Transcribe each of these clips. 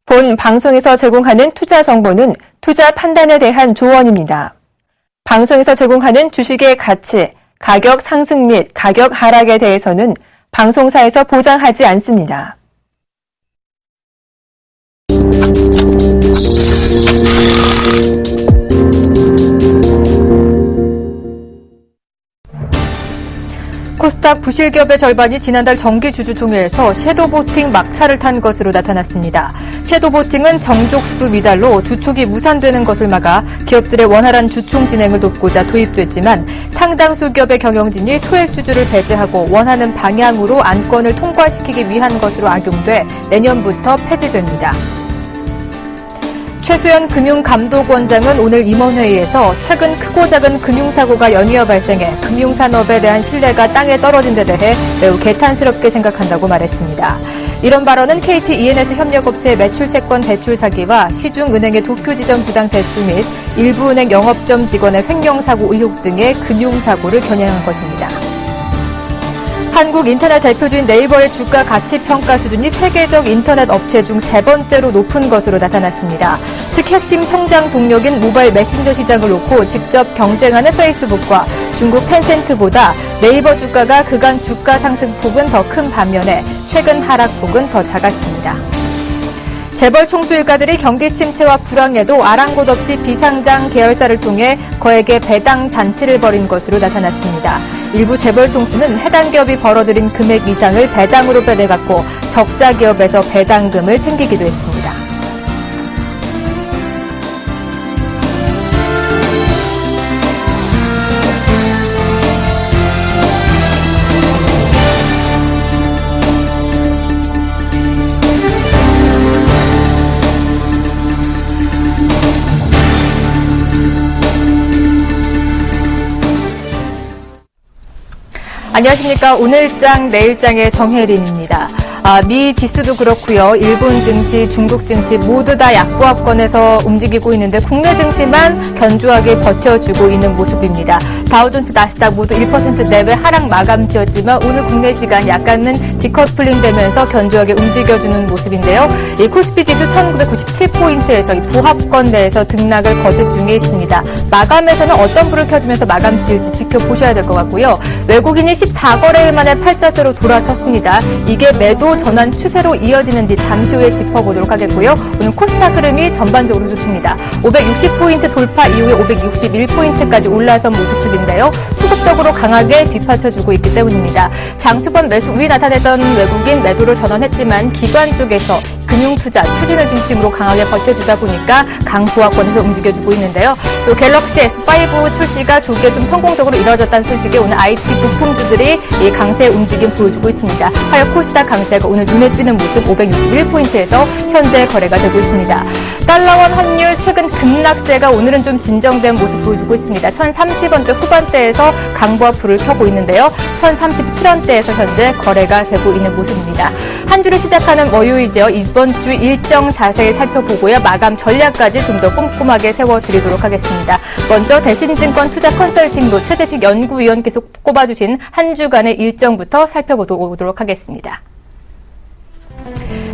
본 방송에서 제공하는 투자 정보는 투자 판단에 대한 조언입니다. 방송에서 제공하는 주식의 가치, 가격 상승 및 가격 하락에 대해서는 방송사에서 보장하지 않습니다. 코스닥 부실기업의 절반이 지난달 정기주주총회에서 섀도우보팅 막차를 탄 것으로 나타났습니다. 섀도우보팅은 정족수 미달로 주촉이 무산되는 것을 막아 기업들의 원활한 주총 진행을 돕고자 도입됐지만 상당수 기업의 경영진이 소액주주를 배제하고 원하는 방향으로 안건을 통과시키기 위한 것으로 악용돼 내년부터 폐지됩니다. 최수연 금융감독원장은 오늘 임원회의에서 최근 크고 작은 금융사고가 연이어 발생해 금융산업에 대한 신뢰가 땅에 떨어진 데 대해 매우 개탄스럽게 생각한다고 말했습니다. 이런 발언은 KT E&S 협력업체의 매출채권 대출 사기와 시중은행의 도쿄지점 부당 대출 및 일부은행 영업점 직원의 횡령사고 의혹 등의 금융사고를 겨냥한 것입니다. 한국 인터넷 대표주인 네이버의 주가 가치 평가 수준이 세계적 인터넷 업체 중 세 번째로 높은 것으로 나타났습니다. 특히 핵심 성장 동력인 모바일 메신저 시장을 놓고 직접 경쟁하는 페이스북과 중국 텐센트보다 네이버 주가가 그간 주가 상승폭은 더 큰 반면에 최근 하락폭은 더 작았습니다. 재벌 총수 일가들이 경기 침체와 불황에도 아랑곳 없이 비상장 계열사를 통해 거액의 배당 잔치를 벌인 것으로 나타났습니다. 일부 재벌 총수는 해당 기업이 벌어들인 금액 이상을 배당으로 빼내갖고 적자 기업에서 배당금을 챙기기도 했습니다. 안녕하십니까. 오늘장 내일장의 정혜린입니다. 미 지수도 그렇고요. 일본 증시, 중국 증시 모두 다 약보합권에서 움직이고 있는데 국내 증시만 견조하게 버텨주고 있는 모습입니다. 다우존스, 나스닥 모두 1% 내외 하락 마감지였지만 오늘 국내 시간 약간은 디커플링 되면서 견조하게 움직여주는 모습인데요. 이 코스피 지수 1997포인트에서 이 보합권 내에서 등락을 거듭 중에 있습니다. 마감에서는 어떤 불을 켜주면서 마감 지을지 지켜보셔야 될 것 같고요. 외국인이 14거래일 만에 팔자세로 돌아섰습니다. 이게 매도 전환 추세로 이어지는지 잠시 후에 짚어보도록 하겠고요. 오늘 코스닥 흐름이 전반적으로 좋습니다. 560포인트 돌파 이후에 561포인트까지 올라선 모습인데요. 수급적으로 강하게 뒷받쳐주고 있기 때문입니다. 장 초반 매수 우위 나타냈던 외국인 매도를 전환했지만 기관 쪽에서 금융투자, 투자를 중심으로 강하게 버텨주다 보니까 강보합권에서 움직여주고 있는데요. 또 갤럭시 S5 출시가 조기에 좀 성공적으로 이루어졌다는 소식에 오늘 IT 부품주들이 이 강세 움직임 보여주고 있습니다. 하여 코스닥 강세가 오늘 눈에 띄는 모습 561포인트에서 현재 거래가 되고 있습니다. 달러원 환율 최근 급락세가 오늘은 좀 진정된 모습 보여주고 있습니다. 1030원대 후반대에서 강보합 불을 켜고 있는데요. 1037원대에서 현재 거래가 되고 있는 모습입니다. 한 주를 시작하는 월요일이죠. 이번 주 일정 자세히 살펴보고요. 마감 전략까지 좀 더 꼼꼼하게 세워드리도록 하겠습니다. 먼저 대신증권 투자 컨설팅도 최재식 연구위원께서 꼽아주신 한 주간의 일정부터 살펴보도록 하겠습니다.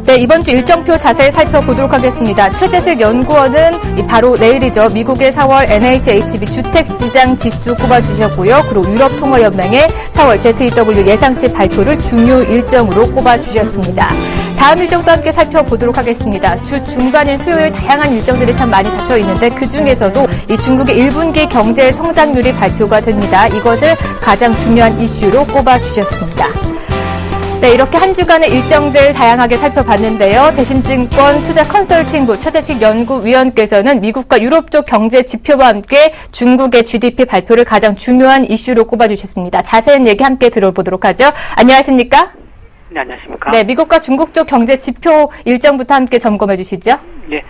네, 이번 주 일정표 자세히 살펴보도록 하겠습니다. 최재식 연구원은 바로 내일이죠. 미국의 4월 NHHB 주택시장 지수 꼽아주셨고요. 그리고 유럽통화연맹의 4월 ZEW 예상치 발표를 중요 일정으로 꼽아주셨습니다. 다음 일정도 함께 살펴보도록 하겠습니다. 주 중반인 수요일 다양한 일정들이 참 많이 잡혀 있는데 그중에서도 이 중국의 1분기 경제 성장률이 발표가 됩니다. 이것을 가장 중요한 이슈로 꼽아주셨습니다. 네, 이렇게 한 주간의 일정들 다양하게 살펴봤는데요. 대신증권 투자 컨설팅부 최재식 연구위원께서는 미국과 유럽 쪽 경제 지표와 함께 중국의 GDP 발표를 가장 중요한 이슈로 꼽아주셨습니다. 자세한 얘기 함께 들어보도록 하죠. 안녕하십니까? 네, 안녕하십니까? 네, 미국과 중국 쪽 경제 지표 일정부터 함께 점검해 주시죠. 네,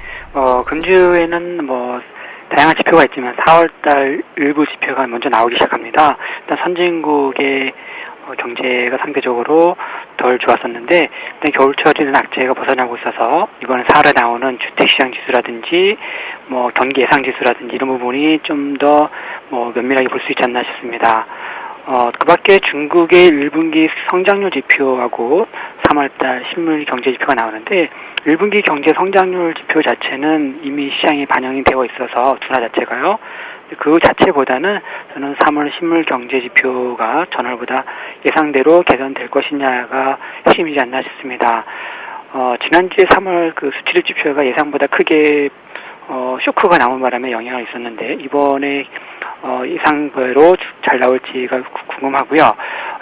금주에는 다양한 지표가 있지만 4월달 일부 지표가 먼저 나오기 시작합니다. 일단 선진국의 경제가 상대적으로 덜 좋았었는데 일단 겨울철에는 악재가 벗어나고 있어서 이번에 4월에 나오는 주택시장 지수라든지 경기 예상 지수라든지 이런 부분이 좀 더 면밀하게 볼 수 있지 않나 싶습니다. 그 밖에 중국의 1분기 성장률 지표하고 3월달 실물 경제 지표가 나오는데 1분기 경제 성장률 지표 자체는 이미 시장에 반영이 되어 있어서 둔화 자체가요. 그 자체보다는 저는 3월 실물 경제 지표가 전월보다 예상대로 개선될 것이냐가 핵심이지 않나 싶습니다. 지난주에 3월 그 수출입 지표가 예상보다 크게 쇼크가 나온 바람에 영향이 있었는데 이번에 예상대로 잘 나올지가 궁금하고요.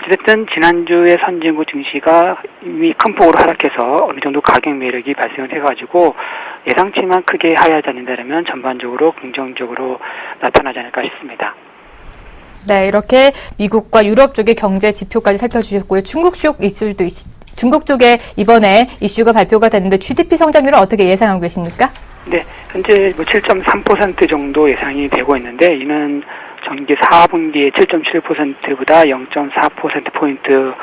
어쨌든 지난주에 선진국 증시가 이미 큰 폭으로 하락해서 어느 정도 가격 매력이 발생을 해가지고 예상치만 크게 하회하지 않는다면 전반적으로 긍정적으로 나타나지 않을까 싶습니다. 네, 이렇게 미국과 유럽 쪽의 경제 지표까지 살펴주셨고요. 중국 쪽에 이번에 이슈가 발표가 됐는데 GDP 성장률은 어떻게 예상하고 계십니까? 네, 현재 7.3% 정도 예상이 되고 있는데 이는 전기 4분기에 7.7%보다 0.4%포인트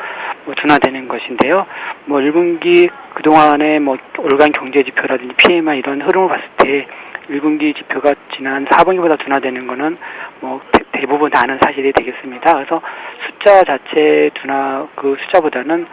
둔화되는 것인데요. 1분기 그동안의 월간 경제 지표라든지 PMI 이런 흐름을 봤을 때 1분기 지표가 지난 4분기보다 둔화되는 거는 대부분 다 아는 사실이 되겠습니다. 그래서 숫자 자체 둔화 그 숫자보다는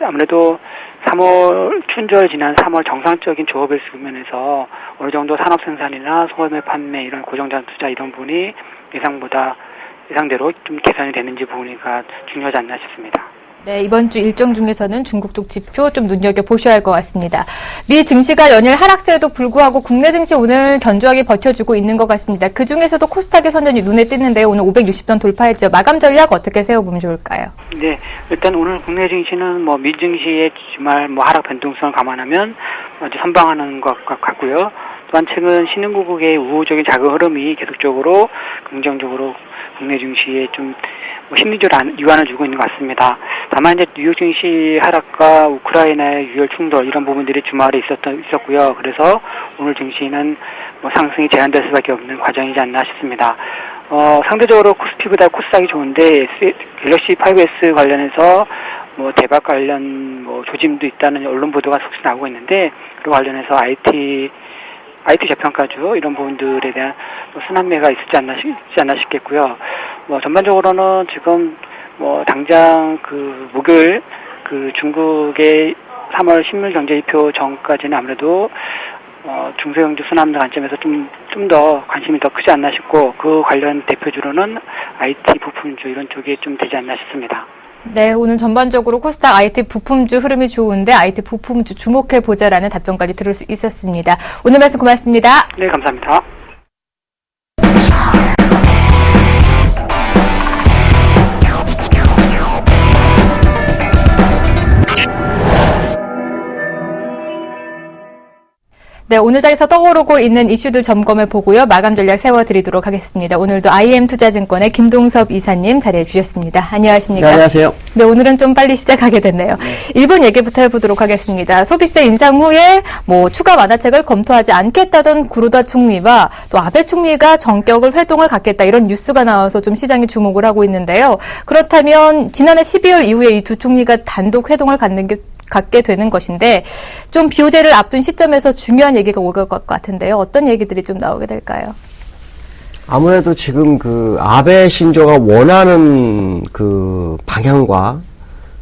아무래도 3월 춘절 지난 3월 정상적인 조업일 수면에서 어느 정도 산업 생산이나 소매 판매 이런 고정자 투자 이런 부분이 예상대로 좀 개선이 되는지 부분이가 중요하지 않나 싶습니다. 네, 이번 주 일정 중에서는 중국 쪽 지표 좀 눈여겨보셔야 할 것 같습니다. 미 증시가 연일 하락세에도 불구하고 국내 증시 오늘 견조하게 버텨주고 있는 것 같습니다. 그중에서도 코스닥의 선전이 눈에 띄는데요. 오늘 560선 돌파했죠. 마감 전략 어떻게 세워보면 좋을까요? 네, 일단 오늘 국내 증시는 미 증시의 주말 하락 변동성을 감안하면 아주 선방하는 것 같고요. 또한 최근 신흥국의 우호적인 자금 흐름이 계속적으로 긍정적으로 국내 증시에 좀 심리적으로 유안을 주고 있는 것 같습니다. 다만 이제 뉴욕 증시 하락과 우크라이나의 유혈 충돌 이런 부분들이 주말에 있었고요. 그래서 오늘 증시는 상승이 제한될 수밖에 없는 과정이지 않나 싶습니다. 상대적으로 코스피보다 코스닥이 좋은데 갤럭시 5S 관련해서 대박 관련 조짐도 있다는 언론 보도가 속속 나오고 있는데 그 관련해서 IT 저평가주 이런 부분들에 대한 순환매가 있지 않나 싶겠고요. 전반적으로는 지금 당장 목요일 중국의 3월 실물 경제지표 전까지는 아무래도 중소형주 순환매 관점에서 좀 더 관심이 더 크지 않나 싶고 그 관련 대표주로는 IT 부품주 이런 쪽이 좀 되지 않나 싶습니다. 네, 오늘 전반적으로 코스닥 IT 부품주 흐름이 좋은데 IT 부품주 주목해보자라는 답변까지 들을 수 있었습니다. 오늘 말씀 고맙습니다. 네, 감사합니다. 네, 오늘 장에서 떠오르고 있는 이슈들 점검해 보고요. 마감 전략 세워드리도록 하겠습니다. 오늘도 IM투자증권의 김동섭 이사님 자리해 주셨습니다. 안녕하십니까? 네, 안녕하세요. 네, 오늘은 좀 빨리 시작하게 됐네요. 일본 얘기부터 해보도록 하겠습니다. 소비세 인상 후에 추가 완화책을 검토하지 않겠다던 구로다 총리와 또 아베 총리가 전격을 회동을 갖겠다 이런 뉴스가 나와서 좀 시장이 주목을 하고 있는데요. 그렇다면 지난해 12월 이후에 이 두 총리가 단독 회동을 갖게 되는 것인데 좀 비호재를 앞둔 시점에서 중요한 얘기가 올 것 같은데요. 어떤 얘기들이 좀 나오게 될까요? 아무래도 지금 아베 신조가 원하는 방향과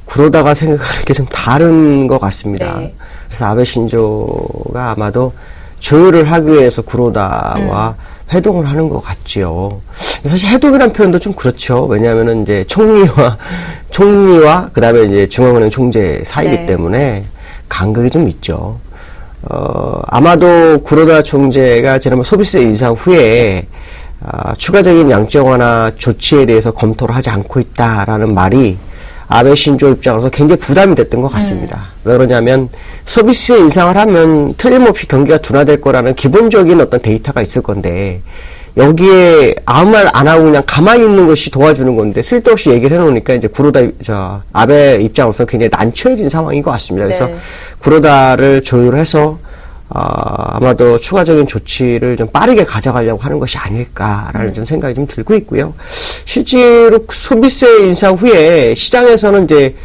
구로다가 생각하는 게 좀 다른 것 같습니다. 네. 그래서 아베 신조가 아마도 조율을 하기 위해서 구로다와 회동을 하는 것 같지요. 사실 회동이라는 표현도 좀 그렇죠. 왜냐하면은 이제 총리와 그다음에 이제 중앙은행 총재 사이기 네. 때문에 간극이 좀 있죠. 아마도 구로다 총재가 지난번 소비세 인상 후에 추가적인 양적 완화 조치에 대해서 검토를 하지 않고 있다라는 말이 아베 신조 입장으로서 굉장히 부담이 됐던 것 같습니다. 왜 그러냐면 소비세 인상을 하면 틀림없이 경기가 둔화될 거라는 기본적인 어떤 데이터가 있을 건데 여기에 아무 말 안 하고 그냥 가만히 있는 것이 도와주는 건데 쓸데없이 얘기를 해놓으니까 이제 아베 입장으로서 굉장히 난처해진 상황인 것 같습니다. 그래서 네. 구로다를 조율해서 아마도 추가적인 조치를 좀 빠르게 가져가려고 하는 것이 아닐까라는 좀 생각이 좀 들고 있고요. 실제로 소비세 인상 후에 시장에서는 이제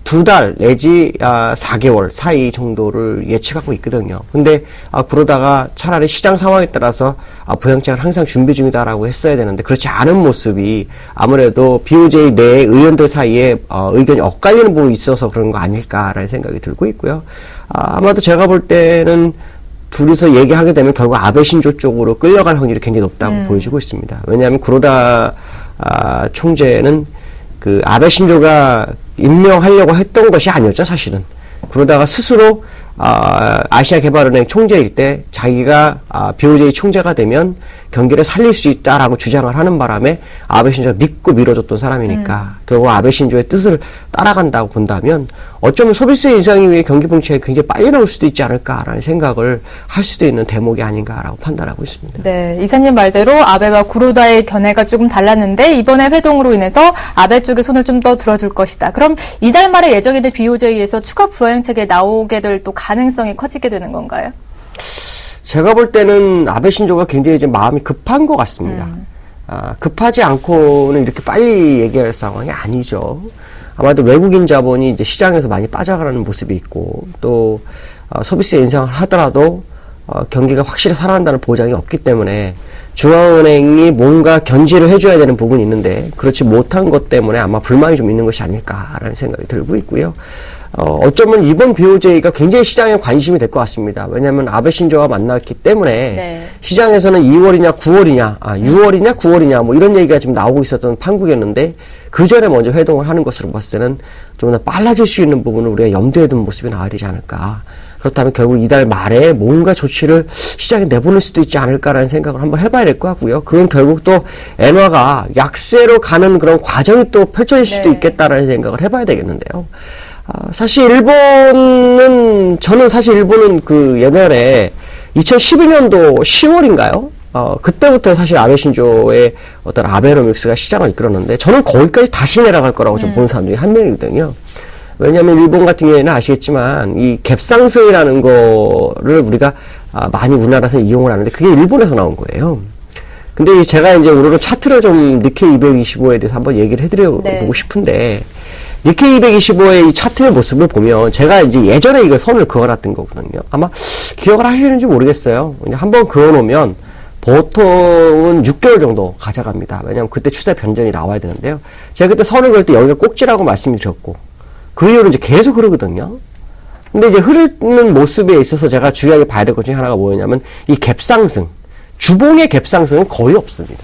2달 내지 4개월 사이 정도를 예측하고 있거든요. 근데 그러다가 차라리 시장 상황에 따라서 부양책을 항상 준비 중이다라고 했어야 되는데 그렇지 않은 모습이 아무래도 BOJ 내 의원들 사이에 의견이 엇갈리는 부분이 있어서 그런 거 아닐까라는 생각이 들고 있고요. 아마도 제가 볼 때는 둘이서 얘기하게 되면 결국 아베 신조 쪽으로 끌려갈 확률이 굉장히 높다고 보여지고 있습니다. 왜냐하면 구로다 총재는 그 아베 신조가 임명하려고 했던 것이 아니었죠, 사실은. 그러다가 스스로 아시아개발은행 총재일 때 자기가 BOJ 총재가 되면 경기를 살릴 수 있다라고 주장을 하는 바람에 아베 신조가 믿고 밀어줬던 사람이니까 결국 아베 신조의 뜻을 따라간다고 본다면 어쩌면 소비세 인상 이후에 경기 부양책이 굉장히 빨리 나올 수도 있지 않을까라는 생각을 할 수도 있는 대목이 아닌가라고 판단하고 있습니다. 네, 이사님 말대로 아베와 구로다의 견해가 조금 달랐는데 이번에 회동으로 인해서 아베 쪽의 손을 좀 더 들어줄 것이다. 그럼 이달 말에 예정된 BOJ에서 추가 부양책에 나오게 될 또 가능성이 커지게 되는 건가요? 제가 볼 때는 아베 신조가 굉장히 이제 마음이 급한 것 같습니다. 급하지 않고는 이렇게 빨리 얘기할 상황이 아니죠. 아마도 외국인 자본이 이제 시장에서 많이 빠져가는 모습이 있고 또 소비세 인상을 하더라도 경기가 확실히 살아난다는 보장이 없기 때문에 중앙은행이 뭔가 견제를 해줘야 되는 부분이 있는데 그렇지 못한 것 때문에 아마 불만이 좀 있는 것이 아닐까라는 생각이 들고 있고요. 어쩌면 이번 BOJ가 굉장히 시장에 관심이 될 것 같습니다. 왜냐하면 아베 신조와 만났기 때문에 네. 시장에서는 2월이냐 9월이냐 6월이냐 9월이냐 뭐 이런 얘기가 좀 나오고 있었던 판국이었는데 그 전에 먼저 회동을 하는 것으로 봤을 때는 좀 더 빨라질 수 있는 부분을 우리가 염두에 둔 모습이 나와야 되지 않을까. 그렇다면 결국 이달 말에 뭔가 조치를 시장에 내보낼 수도 있지 않을까라는 생각을 한번 해봐야 될 것 같고요. 그건 결국 또 엔화가 약세로 가는 그런 과정이 또 펼쳐질 수도 있겠다라는 생각을 해봐야 되겠는데요. 사실 저는 사실 일본은 그 옛날에 2012년도 10월인가요? 그때부터 사실 아베 신조의 어떤 아베노믹스가 시장을 이끌었는데 저는 거기까지 다시 내려갈 거라고 좀 보는 사람 중에 한 명이거든요. 왜냐하면 일본 같은 경우에는 아시겠지만 이 갭상승이라는 거를 우리가 많이 우리나라에서 이용을 하는데 그게 일본에서 나온 거예요. 근데 제가 이제 오늘은 차트를 좀 니케이 225에 대해서 한번 얘기를 해드려보고 싶은데 니케이 225의 이 차트의 모습을 보면 제가 이제 예전에 이거 선을 그어놨던 거거든요. 아마 기억을 하시는지 모르겠어요. 한번 그어놓으면 보통은 6개월 정도 가져갑니다. 왜냐하면 그때 추세 변전이 나와야 되는데요. 제가 그때 선을 그을 때 여기가 꼭지라고 말씀을 드렸고 그 이후로 이제 계속 흐르거든요. 근데 이제 흐르는 모습에 있어서 제가 중요하게 봐야 될 것 중에 하나가 뭐였냐면 이 갭상승. 주봉의 갭상승은 거의 없습니다.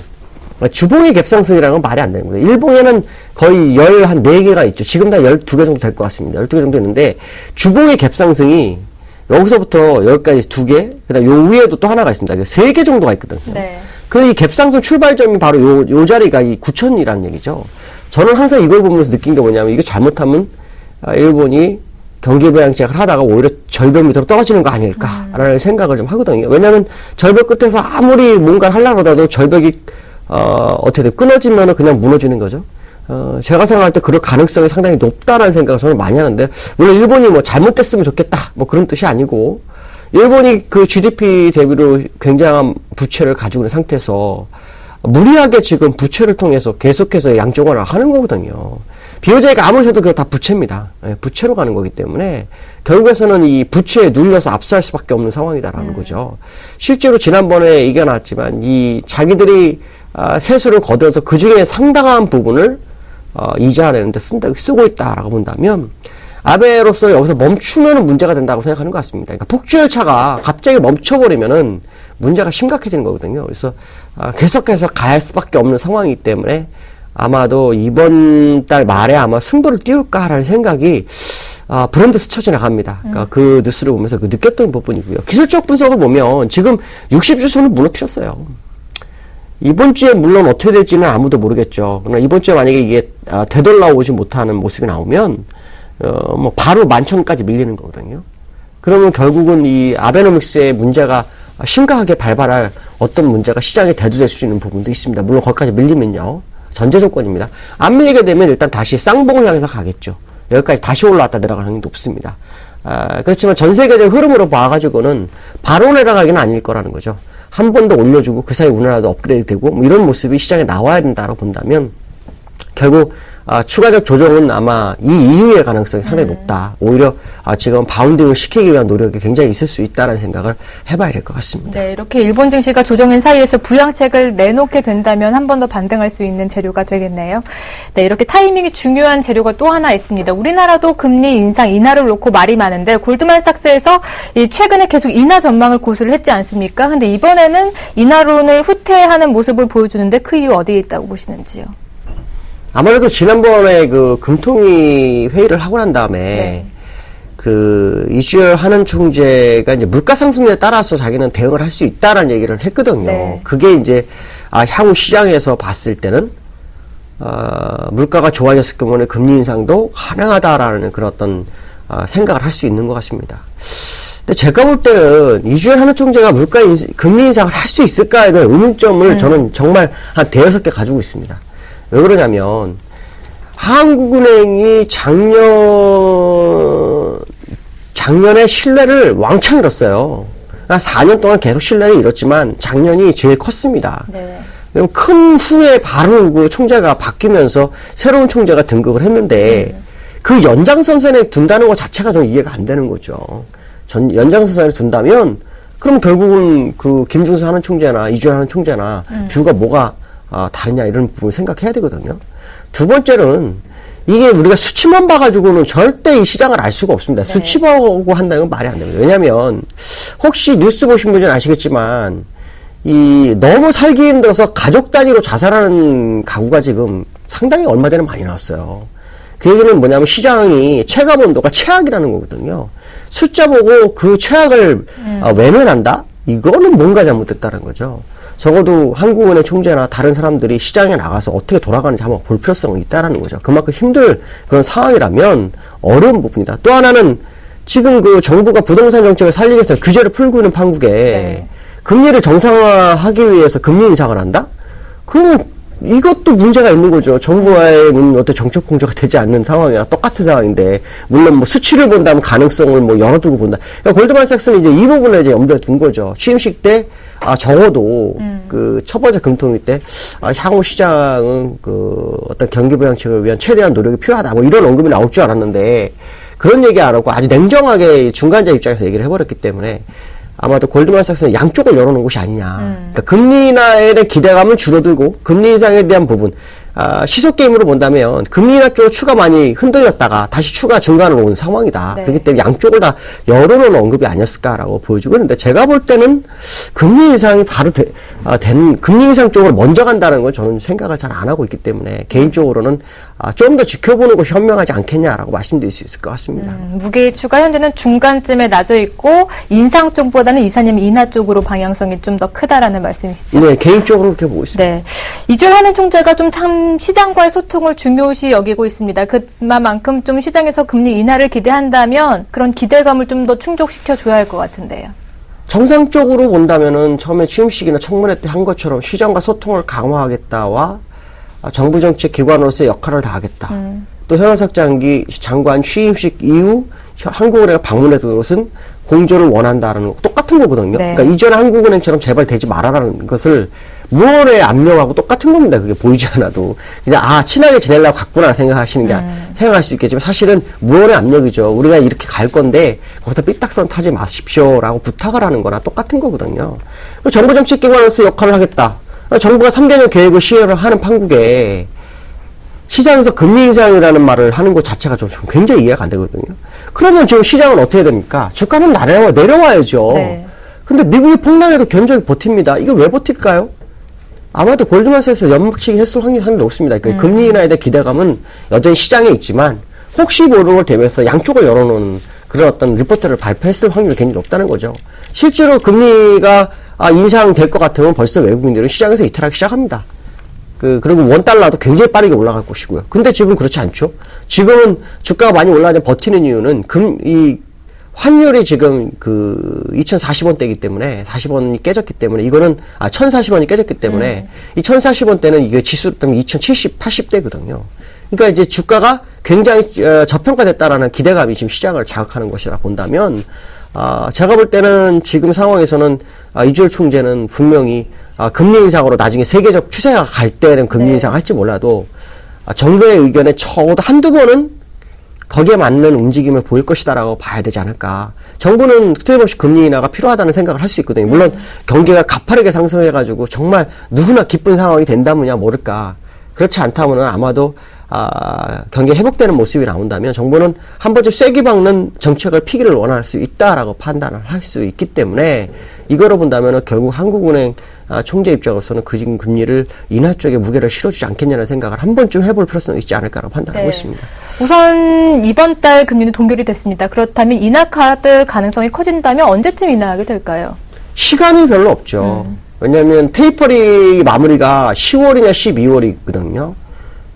주봉의 갭상승이라는 건 말이 안 되는 거예요. 일본에는 거의 14개가 있죠. 지금 다 12개 정도 될 것 같습니다. 12개 정도 있는데 주봉의 갭상승이 여기서부터 여기까지 2개, 그 다음 요 위에도 또 하나가 있습니다. 3개 정도가 있거든요. 네. 그래서 이 갭상승 출발점이 바로 요 자리가 이 9,000이라는 얘기죠. 저는 항상 이걸 보면서 느낀 게 뭐냐면 이거 잘못하면 일본이 경기 부양책을 하다가 오히려 절벽 밑으로 떨어지는 거 아닐까라는 생각을 좀 하거든요. 왜냐하면 절벽 끝에서 아무리 뭔가를 하려고 하더라도 절벽이 어떻게든 끊어지면은 그냥 무너지는 거죠. 제가 생각할 때 그럴 가능성이 상당히 높다라는 생각을 저는 많이 하는데, 물론 일본이 뭐 잘못됐으면 좋겠다, 뭐 그런 뜻이 아니고, 일본이 그 GDP 대비로 굉장한 부채를 가지고 있는 상태에서 무리하게 지금 부채를 통해서 계속해서 양적완화를 하는 거거든요. BOJ가 아무리 해도 그게 다 부채입니다. 부채로 가는 거기 때문에 결국에서는 이 부채에 눌려서 압수할 수밖에 없는 상황이다라는 거죠. 실제로 지난번에 이겨놨지만 이 자기들이 세수를 거둬서 그 중에 상당한 부분을 이자 내는데 쓰고 있다라고 본다면 아베로서 여기서 멈추면 문제가 된다고 생각하는 것 같습니다. 그러니까 폭주 열차가 갑자기 멈춰버리면은 문제가 심각해지는 거거든요. 그래서 계속해서 가야 할 수밖에 없는 상황이기 때문에 아마도 이번 달 말에 아마 승부를 띄울까라는 생각이 브랜드 스쳐 지나갑니다. 그러니까 그 뉴스를 보면서 그 느꼈던 부분이고요. 기술적 분석을 보면 지금 60주선을 무너뜨렸어요. 이번 주에 물론 어떻게 될지는 아무도 모르겠죠. 그러나 이번 주에 만약에 이게 되돌아오지 못하는 모습이 나오면 뭐 바로 11,000까지 밀리는 거거든요. 그러면 결국은 이 아베노믹스의 문제가 심각하게 발발할 어떤 문제가 시장에 대두될 수 있는 부분도 있습니다. 물론 거기까지 밀리면요. 전제 조건입니다. 안 밀리게 되면 일단 다시 쌍봉을 향해서 가겠죠. 여기까지 다시 올라왔다 내려갈 확률이 높습니다. 그렇지만 전 세계적 흐름으로 봐가지고는 바로 내려가기는 아닐 거라는 거죠. 한 번 더 올려주고 그 사이 우리나라도 업그레이드 되고 뭐 이런 모습이 시장에 나와야 된다고 본다면 결국 추가적 조정은 아마 이 이후의 가능성이 상당히 높다. 오히려 지금 바운딩을 시키기 위한 노력이 굉장히 있을 수 있다는 생각을 해봐야 될 것 같습니다. 네, 이렇게 일본 증시가 조정인 사이에서 부양책을 내놓게 된다면 한 번 더 반등할 수 있는 재료가 되겠네요. 네, 이렇게 타이밍이 중요한 재료가 또 하나 있습니다. 우리나라도 금리 인상 인하를 놓고 말이 많은데 골드만삭스에서 최근에 계속 인하 전망을 고수를 했지 않습니까? 근데 이번에는 인하론을 후퇴하는 모습을 보여주는데 그 이유 어디에 있다고 보시는지요? 아무래도 지난번에 그 금통위 회의를 하고 난 다음에 네. 그 이주열 하는 총재가 이제 물가 상승률에 따라서 자기는 대응을 할 수 있다라는 얘기를 했거든요. 네. 그게 이제 향후 시장에서 봤을 때는 물가가 좋아졌을 경우는 금리 인상도 가능하다라는 그런 어떤 생각을 할 수 있는 것 같습니다. 근데 제가 볼 때는 이주열 하는 총재가 금리 인상을 할 수 있을까에 대한 의문점을 저는 정말 한 대여섯 개 가지고 있습니다. 왜 그러냐면 한국은행이 작년에 신뢰를 왕창 잃었어요. 그러니까 4년 동안 계속 신뢰를 잃었지만 작년이 제일 컸습니다. 네. 큰 후에 바로 그 총재가 바뀌면서 새로운 총재가 등극을 했는데 그 연장선상에 둔다는 것 자체가 좀 이해가 안 되는 거죠. 연장선상에 둔다면 그럼 결국은 그 김준수 하는 총재나 이주열 하는 총재나 뷰가 뭐가 다르냐 이런 부분을 생각해야 되거든요. 두 번째는 이게 우리가 수치만 봐가지고는 절대 이 시장을 알 수가 없습니다. 네. 수치 보고 한다는 건 말이 안 됩니다. 왜냐하면 혹시 뉴스 보신 분들은 아시겠지만 너무 살기 힘들어서 가족 단위로 자살하는 가구가 지금 상당히 얼마 전에 많이 나왔어요. 그 얘기는 뭐냐면 시장이 체감 온도가 최악이라는 거거든요. 숫자 보고 그 최악을 외면한다? 이거는 뭔가 잘못됐다는 거죠. 적어도 한국은행 총재나 다른 사람들이 시장에 나가서 어떻게 돌아가는지 한번 볼 필요성은 있다라는 거죠. 그만큼 힘들 그런 상황이라면 어려운 부분이다. 또 하나는 지금 그 정부가 부동산 정책을 살리기 위해서 규제를 풀고 있는 판국에 네. 금리를 정상화하기 위해서 금리 인상을 한다? 그러면 이것도 문제가 있는 거죠. 정부와의 어떤 정책 공조가 되지 않는 상황이랑 똑같은 상황인데, 물론 뭐 수치를 본다면 가능성을 뭐 열어두고 본다. 그러니까 골드만삭스는 이제 이 부분을 이제 염두에 둔 거죠. 취임식 때, 적어도 그 첫 번째 금통위 때, 향후 시장은 그 어떤 경기 부양책을 위한 최대한 노력이 필요하다. 뭐 이런 언급이 나올 줄 알았는데, 그런 얘기 안 하고 아주 냉정하게 중간자 입장에서 얘기를 해버렸기 때문에, 아마도 골드만삭스는 양쪽을 열어놓은 곳이 아니냐. 그러니까 금리 인하에 대한 기대감은 줄어들고 금리 인상에 대한 부분, 시속 게임으로 본다면 금리 인하 쪽으로 추가 많이 흔들렸다가 다시 추가 중간으로 온 상황이다. 네. 그렇기 때문에 양쪽을 다 열어놓은 언급이 아니었을까라고 보여지고 있는데, 제가 볼 때는 금리 인상이 바로 금리 인상 쪽으로 먼저 간다는 건 저는 생각을 잘 안 하고 있기 때문에 개인적으로는 좀 더 지켜보는 것이 현명하지 않겠냐라고 말씀드릴 수 있을 것 같습니다. 무게의 추가 현재는 중간쯤에 낮아 있고 인상 쪽보다는 이사님 인하 쪽으로 방향성이 좀 더 크다라는 말씀이시죠? 네, 개인적으로 그렇게 보고 있습니다. 네. 이주열 하는 총재가 좀 참 시장과의 소통을 중요시 여기고 있습니다. 그만큼 좀 시장에서 금리 인하를 기대한다면 그런 기대감을 좀 더 충족시켜줘야 할 것 같은데요. 정상적으로 본다면은 처음에 취임식이나 청문회 때 한 것처럼 시장과 소통을 강화하겠다와 정부 정책 기관으로서의 역할을 다하겠다. 또 현원석 장관 취임식 이후 한국은행을 방문했던 것은 공조를 원한다라는 거 똑같은 거거든요. 네. 그러니까 이전에 한국은행처럼 제발 되지 말아라는 것을 무언의 압력하고 똑같은 겁니다. 그게 보이지 않아도 그냥 친하게 지내려고 갔구나 생각하시는 게 생각할 수 있겠지만 사실은 무언의 압력이죠. 우리가 이렇게 갈 건데 거기서 삐딱선 타지 마십시오라고 부탁을 하는 거나 똑같은 거거든요. 정부 정책 기관으로서 역할을 하겠다. 정부가 3개년 계획을 시행을 하는 판국에 시장에서 금리 인상이라는 말을 하는 것 자체가 좀 굉장히 이해가 안 되거든요. 그러면 지금 시장은 어떻게 해야 됩니까? 주가는 내려와야죠. 네. 근데 미국이 폭락해도 견적이 버팁니다. 이거 왜 버틸까요? 아마도 골드만삭스에서 연막치기 했을 확률이 상당히 높습니다. 그러니까 금리 인하에 대한 기대감은 여전히 시장에 있지만 혹시 모르는 걸 대비해서 양쪽을 열어놓은 그런 어떤 리포트를 발표했을 확률이 굉장히 높다는 거죠. 실제로 금리가 인상될 것 같으면 벌써 외국인들은 시장에서 이탈하기 시작합니다. 그리고 원달러도 굉장히 빠르게 올라갈 것이고요. 근데 지금 그렇지 않죠. 지금은 주가가 많이 올라가지 버티는 이유는 이 환율이 지금 2040원대이기 때문에 40원이 깨졌기 때문에 이거는 1040원이 깨졌기 때문에 이 1040원대는 이게 지수 때문에 2070, 80대거든요. 그러니까 이제 주가가 굉장히 저평가됐다라는 기대감이 지금 시장을 자극하는 것이라 본다면 제가 볼 때는 지금 상황에서는 이주열 총재는 분명히 금리 인상으로 나중에 세계적 추세가 갈 때는 금리 네. 인상 할지 몰라도 정부의 의견에 적어도 한두 번은 거기에 맞는 움직임을 보일 것이다라고 봐야 되지 않을까. 정부는 틀림없이 금리 인하가 필요하다는 생각을 할 수 있거든요. 물론 경기가 가파르게 상승해가지고 정말 누구나 기쁜 상황이 된다면야 모를까. 그렇지 않다면 아마도 경기 회복되는 모습이 나온다면 정부는 한 번쯤 세게 박는 정책을 피기를 원할 수 있다라고 판단을 할 수 있기 때문에 이거로 본다면 결국 한국은행 총재 입장으로서는 그 지금 금리를 인하 쪽에 무게를 실어주지 않겠냐는 생각을 한 번쯤 해볼 필요성이 있지 않을까라고 판단하고 있습니다. 우선 이번 달 금리는 동결이 됐습니다. 그렇다면 인하 카드 가능성이 커진다면 언제쯤 인하하게 될까요? 시간이 별로 없죠. 왜냐하면 테이퍼링 마무리가 10월이냐 12월이거든요.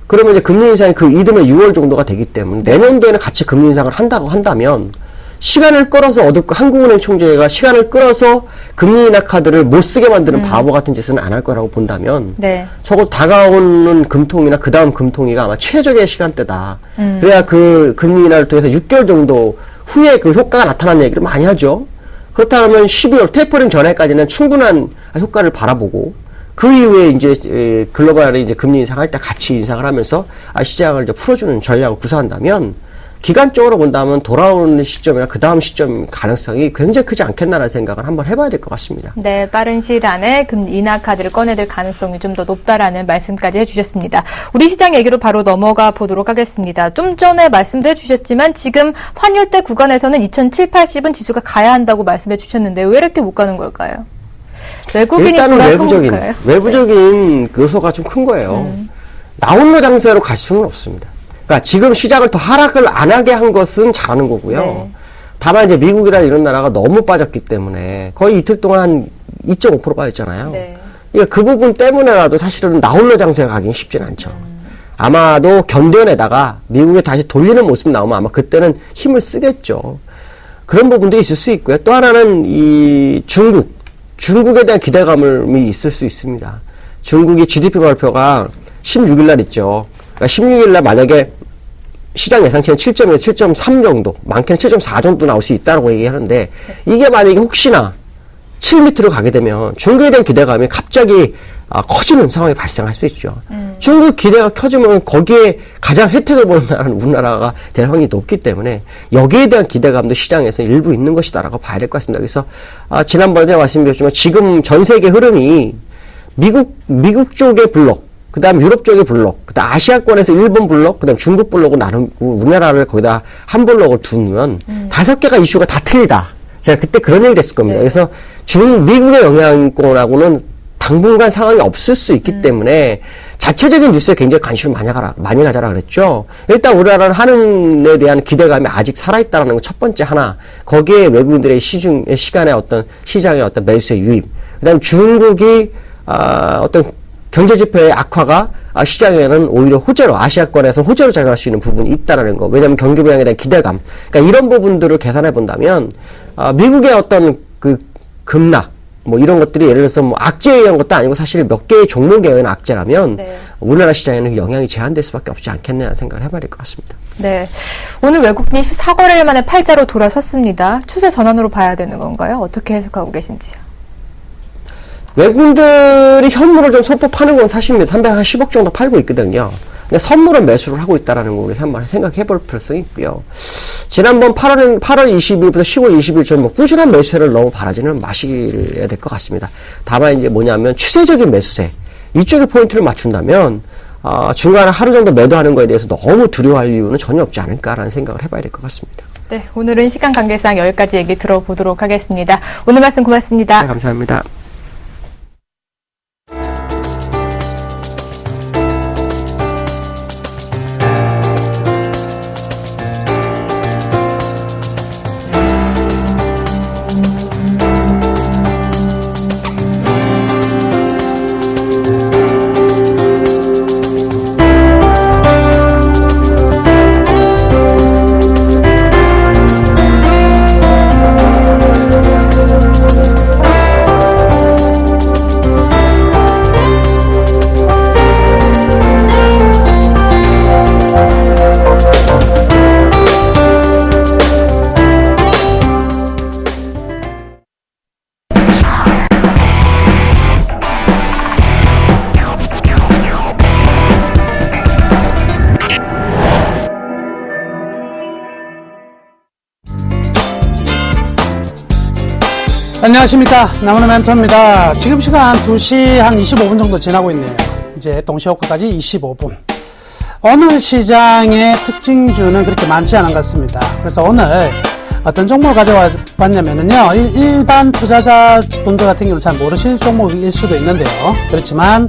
그러면 이제 금리 인상이 그 이듬해 6월 정도가 되기 때문에 내년도에는 같이 금리 인상을 한다고 한다면 시간을 끌어서 한국은행 총재가 시간을 끌어서 금리 인하 카드를 못 쓰게 만드는 바보 같은 짓은 안 할 거라고 본다면 적어도 다가오는 금통이나 그 다음 금통위가 아마 최적의 시간대다. 그래야 그 금리 인하를 통해서 6개월 정도 후에 그 효과가 나타나는 얘기를 많이 하죠. 그렇다면 12월 테이퍼링 전에까지는 충분한 효과를 바라보고 그 이후에 이제 글로벌이 이제 금리 인상할 때 같이 인상을 하면서 시장을 이제 풀어주는 전략을 구사한다면 기간적으로 본다면 돌아오는 시점이나 그 다음 시점 가능성이 굉장히 크지 않겠나라는 생각을 한번 해봐야 될 것 같습니다. 네, 빠른 시일 안에 금리 인하 카드를 꺼내들 가능성이 좀 더 높다라는 말씀까지 해주셨습니다. 우리 시장 얘기로 바로 넘어가 보도록 하겠습니다. 좀 전에 말씀도 해주셨지만 지금 환율대 구간에서는 2007, 80은 지수가 가야 한다고 말씀해 주셨는데 왜 이렇게 못 가는 걸까요? 외국인이 일단은 돌아서니까요. 외부적인 요소가 좀 큰 거예요. 나홀로 장세로 갈 수는 없습니다. 그러니까 지금 시장을 더 하락을 안 하게 한 것은 잘하는 거고요. 네. 다만 이제 미국이나 이런 나라가 너무 빠졌기 때문에 거의 이틀 동안 2.5% 빠졌잖아요. 네. 그러니까 그 부분 때문에라도 사실은 나홀로 장세가 가긴 쉽진 않죠. 아마도 견뎌내다가 미국에 다시 돌리는 모습이 나오면 아마 그때는 힘을 쓰겠죠. 그런 부분도 있을 수 있고요. 또 하나는 이 중국에 대한 기대감이 있을 수 있습니다. 중국이 GDP 발표가 16일 날 있죠. 그러니까 16일 날 만약에 시장 예상치는 7.1, 7.3 정도, 많게는 7.4 정도 나올 수 있다고 얘기하는데 이게 만약에 혹시나 7 밑으로 가게 되면 중국에 대한 기대감이 갑자기 커지는 상황이 발생할 수 있죠. 중국 기대가 커지면 거기에 가장 혜택을 보는 나라는 우리나라가 될 확률이 높기 때문에 여기에 대한 기대감도 시장에서 일부 있는 것이다라고 봐야 될 것 같습니다. 그래서 지난번에 말씀드렸지만 지금 전 세계 흐름이 미국 쪽의 블록, 그 다음 유럽 쪽의 블록, 그 다음 아시아권에서 일본 블록, 그 다음 중국 블록을 나누고 우리나라를 거기다 한 블록을 두면 5개가 이슈가 다 틀리다. 제가 그때 그런 얘기를 했을 겁니다. 그래서 미국의 영향권하고는 당분간 상황이 없을 수 있기 때문에 자체적인 뉴스에 굉장히 관심을 많이 가자라 그랬죠. 일단 우리나라는 한은에 대한 기대감이 아직 살아있다는 건 첫 번째 하나. 거기에 외국인들의 시간의 어떤 시장의 어떤 매수의 유입. 그 다음 중국이 어떤 경제지표의 악화가 시장에는 오히려 호재로, 아시아권에서 호재로 작용할 수 있는 부분이 있다는 거. 왜냐하면 경기 부양에 대한 기대감. 그러니까 이런 부분들을 계산해 본다면 미국의 어떤 그 급락, 뭐 이런 것들이 예를 들어서 뭐 악재에 의한 것도 아니고 사실 몇 개의 종목에 의한 악재라면 우리나라 시장에는 영향이 제한될 수밖에 없지 않겠냐는 생각을 해봐야 될 것 같습니다. 네, 오늘 외국인이 14거래일 만에 팔자로 돌아섰습니다. 추세 전환으로 봐야 되는 건가요? 어떻게 해석하고 계신지요? 외국인들이 현물을 좀 소폭 파는 건 사실입니다. 310억 정도 팔고 있거든요. 근데 선물은 매수를 하고 있다는 거 우리 한번 생각해 볼 필요성이 있고요. 지난번 8월 20일부터 10월 20일 전 뭐 꾸준한 매수세를 너무 바라지는 마셔야 될 것 같습니다. 다만 이제 뭐냐면 추세적인 매수세 이쪽에 포인트를 맞춘다면 중간에 하루 정도 매도하는 거에 대해서 너무 두려워할 이유는 전혀 없지 않을까라는 생각을 해봐야 될 것 같습니다. 네, 오늘은 시간 관계상 여기까지 얘기 들어보도록 하겠습니다. 오늘 말씀 고맙습니다. 네, 감사합니다. 안녕하십니까. 나무는 멘토입니다. 지금 시간 2시 한 25분 정도 지나고 있네요. 이제 동시호가까지 25분. 오늘 시장의 특징주는 그렇게 많지 않은 것 같습니다. 그래서 오늘 어떤 종목을 가져왔냐면요. 일반 투자자분들 같은 경우는 잘 모르실 종목일 수도 있는데요. 그렇지만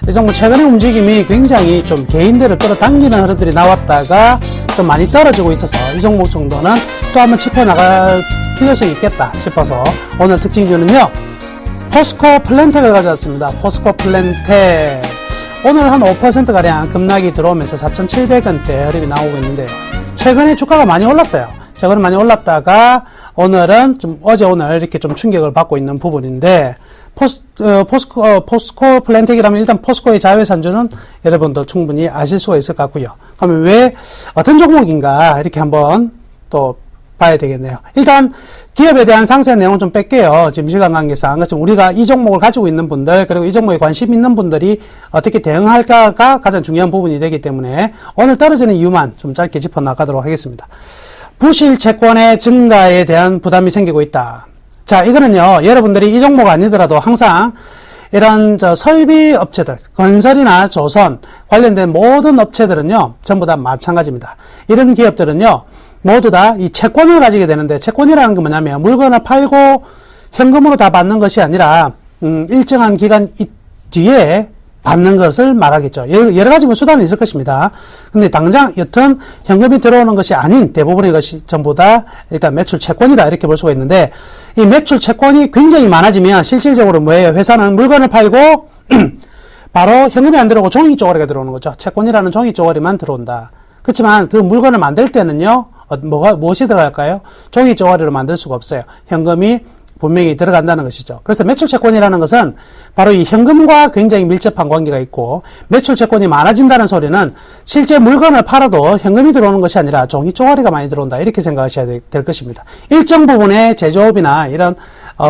이 종목 최근의 움직임이 굉장히 좀 개인들을 끌어당기는 흐름들이 나왔다가 좀 많이 떨어지고 있어서 이 종목 정도는 또 한번 짚어나갈 필요성이 있겠다 싶어서 오늘 특징주는요. 포스코 플랜텍을 가져왔습니다. 포스코 플랜텍. 오늘 한 5%가량 급락이 들어오면서 4,700원대 흐름이 나오고 있는데요. 최근에 주가가 많이 올랐어요. 최근에 많이 올랐다가 오늘은 좀 어제 오늘 이렇게 좀 충격을 받고 있는 부분인데 포스코 플랜텍이라면 일단 포스코의 자회사주는 여러분도 충분히 아실 수가 있을 것 같고요. 그러면 왜 어떤 종목인가 이렇게 한번 또 봐야 되겠네요. 일단 기업에 대한 상세한 내용을 좀 뺄게요. 지금 시간 관계상. 지금 우리가 이 종목을 가지고 있는 분들 그리고 이 종목에 관심 있는 분들이 어떻게 대응할까가 가장 중요한 부분이 되기 때문에 오늘 떨어지는 이유만 좀 짧게 짚어나가도록 하겠습니다. 부실 채권의 증가에 대한 부담이 생기고 있다. 자, 이거는요. 여러분들이 이 종목 아니더라도 항상 이런 설비 업체들, 건설이나 조선 관련된 모든 업체들은요. 전부 다 마찬가지입니다. 이런 기업들은요. 모두 다 이 채권을 가지게 되는데 채권이라는 게 뭐냐면 물건을 팔고 현금으로 다 받는 것이 아니라 일정한 기간 뒤에 받는 것을 말하겠죠. 여러 가지 수단이 있을 것입니다. 근데 당장 여튼 현금이 들어오는 것이 아닌 대부분의 것이 전부 다 일단 매출 채권이다 이렇게 볼 수가 있는데 이 매출 채권이 굉장히 많아지면 실질적으로 뭐예요? 회사는 물건을 팔고 바로 현금이 안 들어오고 종이 쪼가리가 들어오는 거죠. 채권이라는 종이 쪼가리만 들어온다. 그렇지만 그 물건을 만들 때는요. 무엇이 들어갈까요? 종이 쪼가리로 만들 수가 없어요. 현금이 분명히 들어간다는 것이죠. 그래서 매출 채권이라는 것은 바로 이 현금과 굉장히 밀접한 관계가 있고 매출 채권이 많아진다는 소리는 실제 물건을 팔아도 현금이 들어오는 것이 아니라 종이 쪼가리가 많이 들어온다. 이렇게 생각하셔야 될 것입니다. 일정 부분의 제조업이나 이런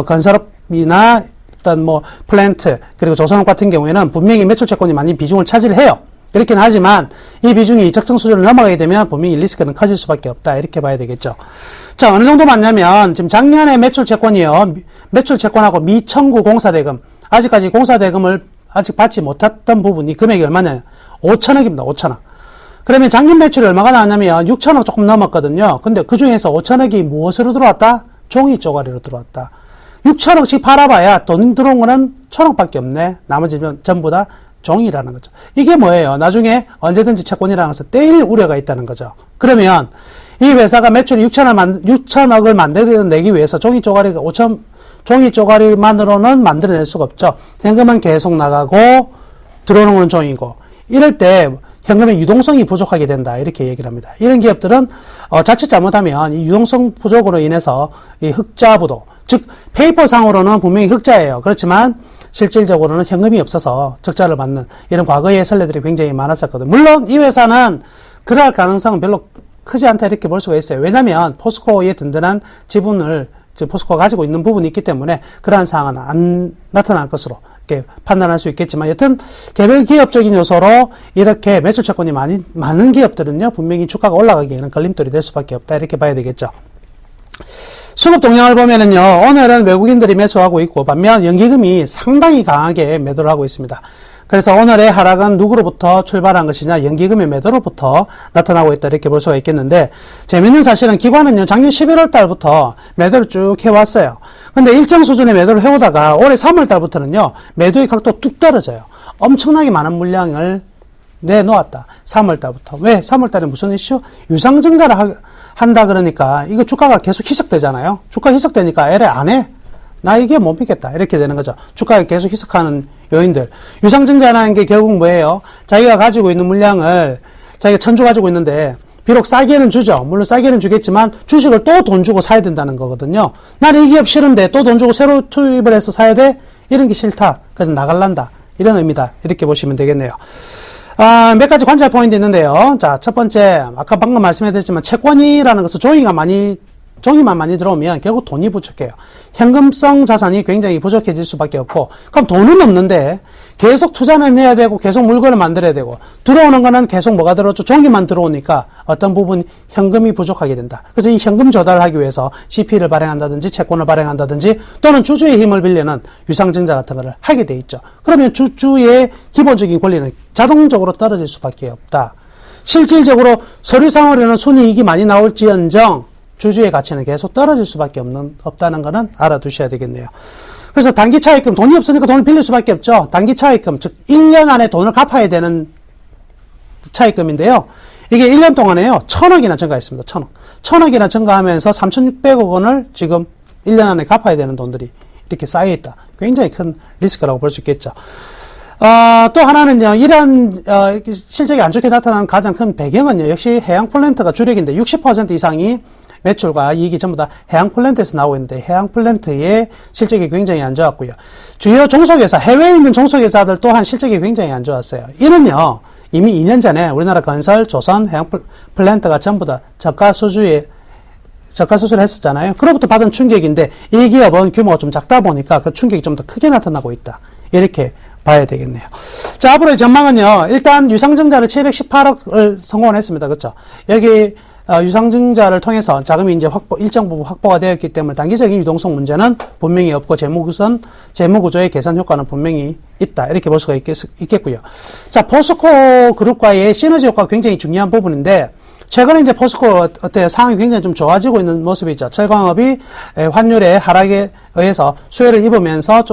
건설업이나 일단 플랜트 그리고 조선업 같은 경우에는 분명히 매출 채권이 많이 비중을 차지해요. 그렇긴 하지만 이 비중이 적정 수준을 넘어가게 되면 분명히 리스크는 커질 수밖에 없다. 이렇게 봐야 되겠죠. 자, 어느 정도 맞냐면 지금 작년에 매출 채권이요. 매출 채권하고 미청구 공사대금. 아직까지 공사대금을 아직 받지 못했던 부분이 금액이 얼마냐? 5천억입니다. 5천억. 그러면 작년 매출이 얼마가 나왔냐면 6천억 조금 넘었거든요. 근데 그 중에서 5천억이 무엇으로 들어왔다? 종이 쪼가리로 들어왔다. 6천억씩 팔아봐야 돈 들어온 거는 1,000억밖에 없네. 나머지는 전부 다 종이라는 거죠. 이게 뭐예요? 나중에 언제든지 채권이라는 것은 떼일 우려가 있다는 거죠. 그러면 이 회사가 매출이 6천억을 만들어내기 위해서 종이 쪼가리만으로는 만들어낼 수가 없죠. 현금은 계속 나가고 들어오는 건 종이고 이럴 때 현금의 유동성이 부족하게 된다. 이렇게 얘기를 합니다. 이런 기업들은 자칫 잘못하면 이 유동성 부족으로 인해서 이 흑자부도 즉 페이퍼상으로는 분명히 흑자예요. 그렇지만 실질적으로는 현금이 없어서 적자를 받는 이런 과거의 선례들이 굉장히 많았었거든요. 물론 이 회사는 그럴 가능성은 별로 크지 않다 이렇게 볼 수가 있어요. 왜냐하면 포스코의 든든한 지분을 포스코가 가지고 있는 부분이 있기 때문에 그러한 사항은 안 나타날 것으로 이렇게 판단할 수 있겠지만 여튼 개별 기업적인 요소로 이렇게 매출 채권이 많은 기업들은요 분명히 주가가 올라가기에는 걸림돌이 될 수밖에 없다 이렇게 봐야 되겠죠. 수급 동향을 보면은요, 오늘은 외국인들이 매수하고 있고, 반면 연기금이 상당히 강하게 매도를 하고 있습니다. 그래서 오늘의 하락은 누구로부터 출발한 것이냐, 연기금의 매도로부터 나타나고 있다, 이렇게 볼 수가 있겠는데, 재밌는 사실은 기관은요, 작년 11월 달부터 매도를 쭉 해왔어요. 근데 일정 수준의 매도를 해오다가 올해 3월 달부터는요, 매도의 각도 뚝 떨어져요. 엄청나게 많은 물량을 내놓았다. 3월 달부터. 왜? 3월 달에 무슨 이슈? 유상증자를 한다 그러니까 이거 주가가 계속 희석되잖아요. 주가 희석되니까 LA 안 해. 나 이게 못 믿겠다. 이렇게 되는 거죠. 주가가 계속 희석하는 요인들. 유상증자라는 게 결국 뭐예요? 자기가 가지고 있는 물량을 자기가 1,000주 가지고 있는데 비록 싸게는 주죠. 물론 싸게는 주겠지만 주식을 또 돈 주고 사야 된다는 거거든요. 나는 이 기업 싫은데 또 돈 주고 새로 투입을 해서 사야 돼? 이런 게 싫다. 그래서 나갈란다. 이런 의미다. 이렇게 보시면 되겠네요. 몇 가지 관찰 포인트 있는데요. 자, 첫 번째, 아까 방금 말씀해드렸지만 채권이라는 것은 종이가 많이 종이만 많이 들어오면 결국 돈이 부족해요. 현금성 자산이 굉장히 부족해질 수밖에 없고, 그럼 돈은 없는데 계속 투자는 해야 되고 계속 물건을 만들어야 되고, 들어오는 거는 계속 뭐가 들어오죠? 종이만 들어오니까 어떤 부분 현금이 부족하게 된다. 그래서 이 현금 조달을 하기 위해서 CP를 발행한다든지 채권을 발행한다든지 또는 주주의 힘을 빌리는 유상증자 같은 거를 하게 돼 있죠. 그러면 주주의 기본적인 권리는 자동적으로 떨어질 수밖에 없다. 실질적으로 서류상으로는 순이익이 많이 나올지언정 주주의 가치는 계속 떨어질 수밖에 없다는 것은 알아두셔야 되겠네요. 그래서 단기 차입금, 돈이 없으니까 돈을 빌릴 수밖에 없죠. 단기 차입금, 즉 1년 안에 돈을 갚아야 되는 차입금인데요. 이게 1년 동안에요. 1,000억이나 증가했습니다. 1,000억. 1,000억이나 증가하면서 3,600억 원을 지금 1년 안에 갚아야 되는 돈들이 이렇게 쌓여있다. 굉장히 큰 리스크라고 볼 수 있겠죠. 또 하나는요, 이런, 실적이 안 좋게 나타나는 가장 큰 배경은요, 역시 해양 플랜트가 주력인데 60% 이상이 매출과 이익이 전부 다 해양 플랜트에서 나오고 있는데 해양 플랜트의 실적이 굉장히 안 좋았고요. 주요 종속회사, 해외에 있는 종속회사들 또한 실적이 굉장히 안 좋았어요. 이는요, 이미 2년 전에 우리나라 건설, 조선, 해양 플랜트가 전부 다 저가 수주를 했었잖아요. 그로부터 받은 충격인데 이 기업은 규모가 좀 작다 보니까 그 충격이 좀 더 크게 나타나고 있다. 이렇게 봐야 되겠네요. 자, 앞으로의 전망은요, 일단 유상증자를 718억을 성공했습니다. 그렇죠? 여기 유상증자를 통해서 자금이 이제 일정 부분 확보가 되었기 때문에 단기적인 유동성 문제는 분명히 없고 재무구조의 개선 효과는 분명히 있다. 이렇게 볼 수가 있겠고요. 자, 포스코 그룹과의 시너지 효과가 굉장히 중요한 부분인데, 최근에 이제 포스코 상황이 굉장히 좀 좋아지고 있는 모습이 있죠. 철광업이 환율의 하락에 의해서 수혜를 입으면서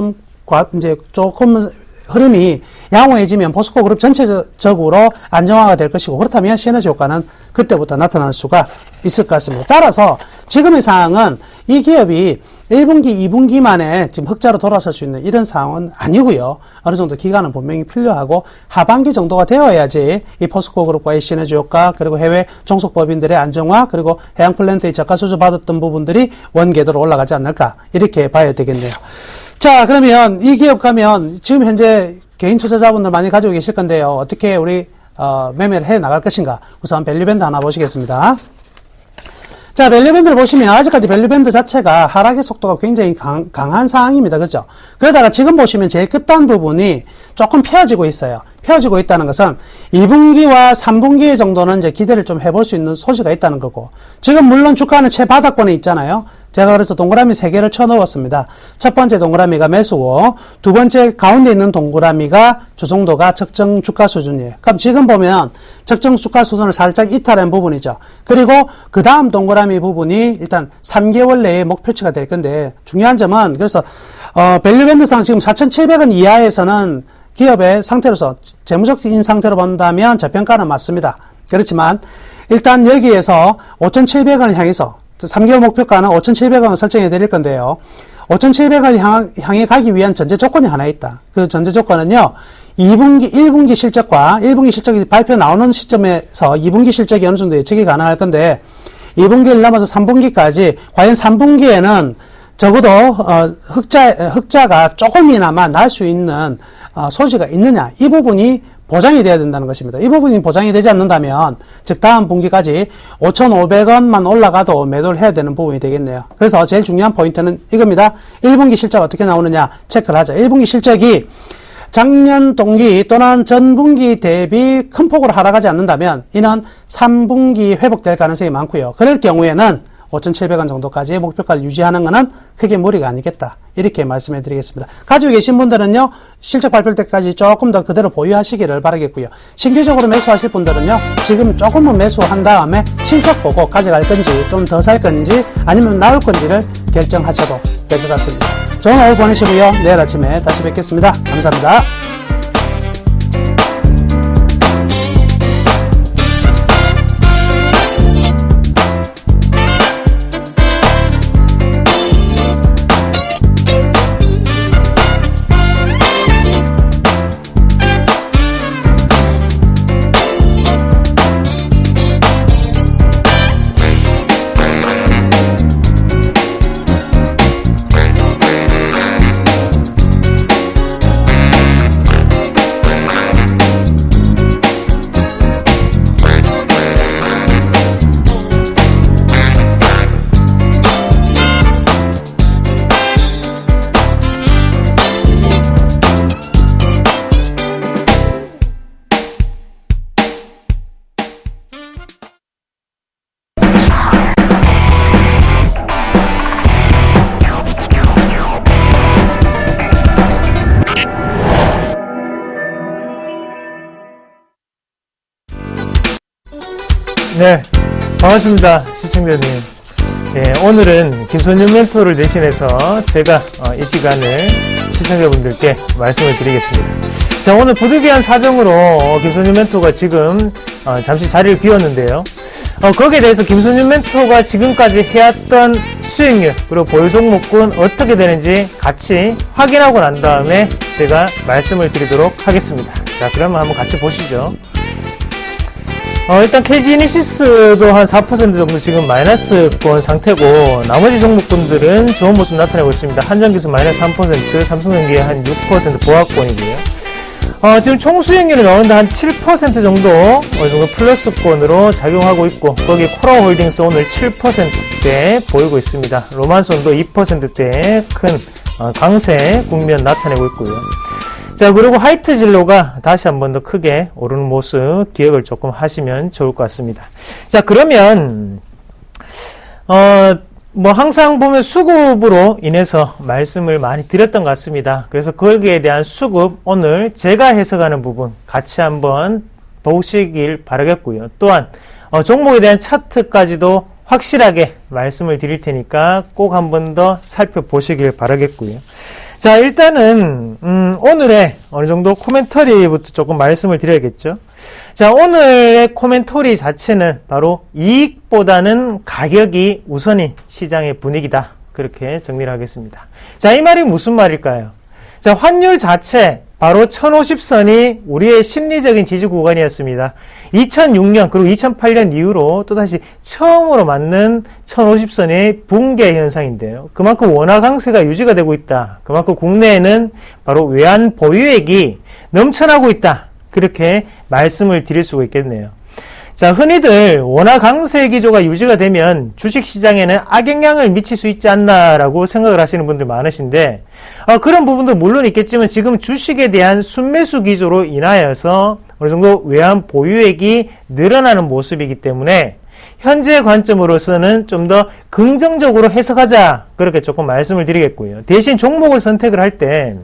이제 조금 흐름이 양호해지면 포스코 그룹 전체적으로 안정화가 될 것이고, 그렇다면 시너지 효과는 그때부터 나타날 수가 있을 것 같습니다. 따라서 지금의 상황은 이 기업이 1분기, 2분기 만에 지금 흑자로 돌아설 수 있는 이런 상황은 아니고요. 어느 정도 기간은 분명히 필요하고 하반기 정도가 되어야지 이 포스코 그룹과의 시너지 효과, 그리고 해외 종속법인들의 안정화, 그리고 해양 플랜트의 저가 수주 받았던 부분들이 원궤도로 올라가지 않을까, 이렇게 봐야 되겠네요. 자, 그러면 이 기업 가면 지금 현재 개인 투자자분들 많이 가지고 계실 건데요. 어떻게 우리 매매를 해 나갈 것인가? 우선 밸류밴드 하나 보시겠습니다. 자, 밸류밴드를 보시면 아직까지 밸류밴드 자체가 하락의 속도가 굉장히 강한 상황입니다. 그죠? 그러다가 지금 보시면 제일 끝단 부분이 조금 펴지고 있어요. 펴지고 있다는 것은 2분기와 3분기 정도는 이제 기대를 좀 해볼 수 있는 소지가 있다는 거고, 지금 물론 주가는 최바닥권에 있잖아요. 제가 그래서 동그라미 3개를 쳐 넣었습니다. 첫 번째 동그라미가 매수고, 두 번째 가운데 있는 동그라미가 주정도가 적정 주가 수준이에요. 그럼 지금 보면 적정 주가 수준을 살짝 이탈한 부분이죠. 그리고 그 다음 동그라미 부분이 일단 3개월 내에 목표치가 될 건데, 중요한 점은 그래서 밸류밴드상 지금 4,700원 이하에서는 기업의 상태로서 재무적인 상태로 본다면 저평가는 맞습니다. 그렇지만 일단 여기에서 5,700원을 향해서 3개월 목표가는 5,700원을 설정해 드릴 건데요. 5,700원을 향해 가기 위한 전제 조건이 하나 있다. 그 전제 조건은요, 1분기 실적과 1분기 실적이 발표 나오는 시점에서 2분기 실적이 어느 정도 예측이 가능할 건데, 2분기를 넘어서 3분기까지 과연 3분기에는 적어도 흑자가 조금이나마 날 수 있는 소지가 있느냐, 이 부분이 보장이 돼야 된다는 것입니다. 이 부분이 보장이 되지 않는다면, 즉 다음 분기까지 5,500원만 올라가도 매도를 해야 되는 부분이 되겠네요. 그래서 제일 중요한 포인트는 이겁니다. 1분기 실적 어떻게 나오느냐 체크를 하자. 1분기 실적이 작년 동기 또는 전분기 대비 큰 폭으로 하락하지 않는다면 이는 3분기 회복될 가능성이 많고요. 그럴 경우에는 5,700원 정도까지의 목표가를 유지하는 것은 크게 무리가 아니겠다. 이렇게 말씀해 드리겠습니다. 가지고 계신 분들은요, 실적 발표 때까지 조금 더 그대로 보유하시기를 바라겠고요. 신규적으로 매수하실 분들은요, 지금 조금은 매수한 다음에 실적 보고 가져갈 건지, 좀 더 살 건지, 아니면 나올 건지를 결정하셔도 될 것 같습니다. 좋은 오후 보내시고요. 내일 아침에 다시 뵙겠습니다. 감사합니다. 네, 반갑습니다. 시청자님. 예, 오늘은 김선윤 멘토를 대신해서 제가 이 시간을 시청자분들께 말씀을 드리겠습니다. 자, 오늘 부득이한 사정으로 김선윤 멘토가 지금 잠시 자리를 비웠는데요. 거기에 대해서 김선윤 멘토가 지금까지 해왔던 수익률 그리고 보유 종목군 어떻게 되는지 같이 확인하고 난 다음에 제가 말씀을 드리도록 하겠습니다. 자, 그러면 한번 같이 보시죠. 일단 KG이니시스도 한 4% 정도 지금 마이너스권 상태고, 나머지 종목군들은 좋은 모습 나타내고 있습니다. 한전기술 마이너스 3%, 삼성전기 한 6% 보합권이고요. 지금 총 수익률이 나오는데 한 7% 정도, 어느 정도 플러스권으로 작용하고 있고, 거기 코라홀딩스 오늘 7%대 보이고 있습니다. 로만손도 2%대의 큰 강세 국면 나타내고 있고요. 자, 그리고 하이트 진로가 다시 한 번 더 크게 오르는 모습 기억을 조금 하시면 좋을 것 같습니다. 자, 그러면 항상 보면 수급으로 인해서 말씀을 많이 드렸던 것 같습니다. 그래서 거기에 대한 수급 오늘 제가 해석하는 부분 같이 한번 보시길 바라겠고요. 또한 종목에 대한 차트까지도 확실하게 말씀을 드릴 테니까 꼭 한 번 더 살펴보시길 바라겠고요. 자, 일단은 오늘의 어느 정도 코멘터리부터 조금 말씀을 드려야겠죠. 자, 오늘의 코멘터리 자체는 바로 이익보다는 가격이 우선인 시장의 분위기다. 그렇게 정리를 하겠습니다. 자, 이 말이 무슨 말일까요? 자, 환율 자체 바로 1050선이 우리의 심리적인 지지 구간이었습니다. 2006년 그리고 2008년 이후로 또다시 처음으로 맞는 1050선의 붕괴 현상인데요. 그만큼 원화 강세가 유지가 되고 있다. 그만큼 국내에는 바로 외환 보유액이 넘쳐나고 있다. 그렇게 말씀을 드릴 수가 있겠네요. 자, 흔히들 원화 강세 기조가 유지가 되면 주식시장에는 악영향을 미칠 수 있지 않나라고 생각을 하시는 분들 많으신데, 그런 부분도 물론 있겠지만 지금 주식에 대한 순매수 기조로 인하여서 어느 정도 외환 보유액이 늘어나는 모습이기 때문에 현재 관점으로서는 좀 더 긍정적으로 해석하자, 그렇게 조금 말씀을 드리겠고요. 대신 종목을 선택을 할 때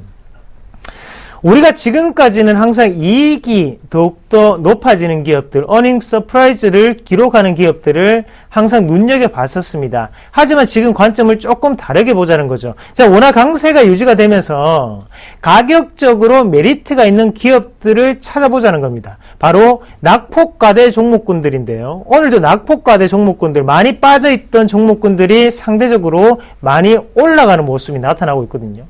우리가 지금까지는 항상 이익이 더욱더 높아지는 기업들, 어닝 서프라이즈를 기록하는 기업들을 항상 눈여겨봤었습니다. 하지만 지금 관점을 조금 다르게 보자는 거죠. 자, 원화 강세가 유지가 되면서 가격적으로 메리트가 있는 기업들을 찾아보자는 겁니다. 바로 낙폭과대 종목군들인데요. 오늘도 낙폭과대 종목군들, 많이 빠져있던 종목군들이 상대적으로 많이 올라가는 모습이 나타나고 있거든요.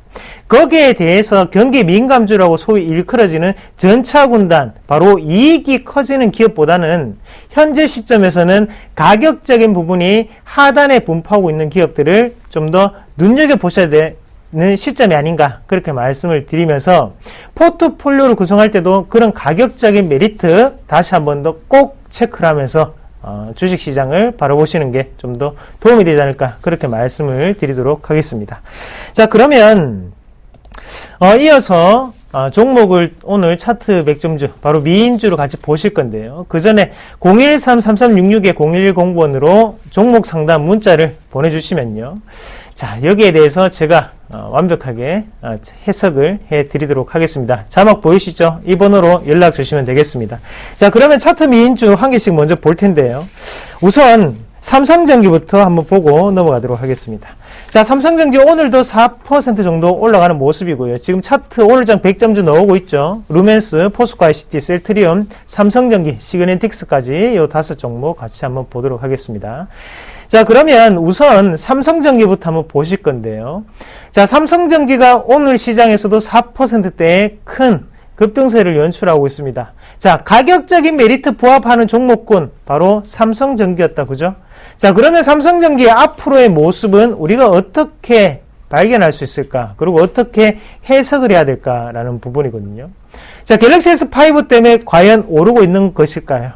거기에 대해서 경기 민감주라고 소위 일컬어지는 전차군단, 바로 이익이 커지는 기업보다는 현재 시점에서는 가격적인 부분이 하단에 분포하고 있는 기업들을 좀 더 눈여겨보셔야 되는 시점이 아닌가, 그렇게 말씀을 드리면서 포트폴리오를 구성할 때도 그런 가격적인 메리트 다시 한 번 더 꼭 체크를 하면서 주식시장을 바라보시는 게 좀 더 도움이 되지 않을까, 그렇게 말씀을 드리도록 하겠습니다. 자, 그러면 이어서 종목을 오늘 차트 맥점주 바로 미인주로 같이 보실 건데요. 그 전에 013-3366-0110번으로 종목 상담 문자를 보내주시면요. 자, 여기에 대해서 제가 완벽하게 해석을 해드리도록 하겠습니다. 자막 보이시죠? 이 번호로 연락 주시면 되겠습니다. 자, 그러면 차트 미인주 한 개씩 먼저 볼 텐데요. 우선 삼성전기부터 한번 보고 넘어가도록 하겠습니다. 자, 삼성전기 오늘도 4% 정도 올라가는 모습이고요. 지금 차트 오늘장 100점주 나오고 있죠. 루멘스, 포스코 ICT, 셀트리온, 삼성전기, 시그넨틱스까지 이 5종목 같이 한번 보도록 하겠습니다. 자, 그러면 우선 삼성전기부터 한번 보실 건데요. 자, 삼성전기가 오늘 시장에서도 4%대의 큰 급등세를 연출하고 있습니다. 자, 가격적인 메리트 부합하는 종목군 바로 삼성전기였다, 그죠? 자, 그러면 삼성전기의 앞으로의 모습은 우리가 어떻게 발견할 수 있을까? 그리고 어떻게 해석을 해야 될까라는 부분이거든요. 자, 갤럭시 S5 때문에 과연 오르고 있는 것일까요?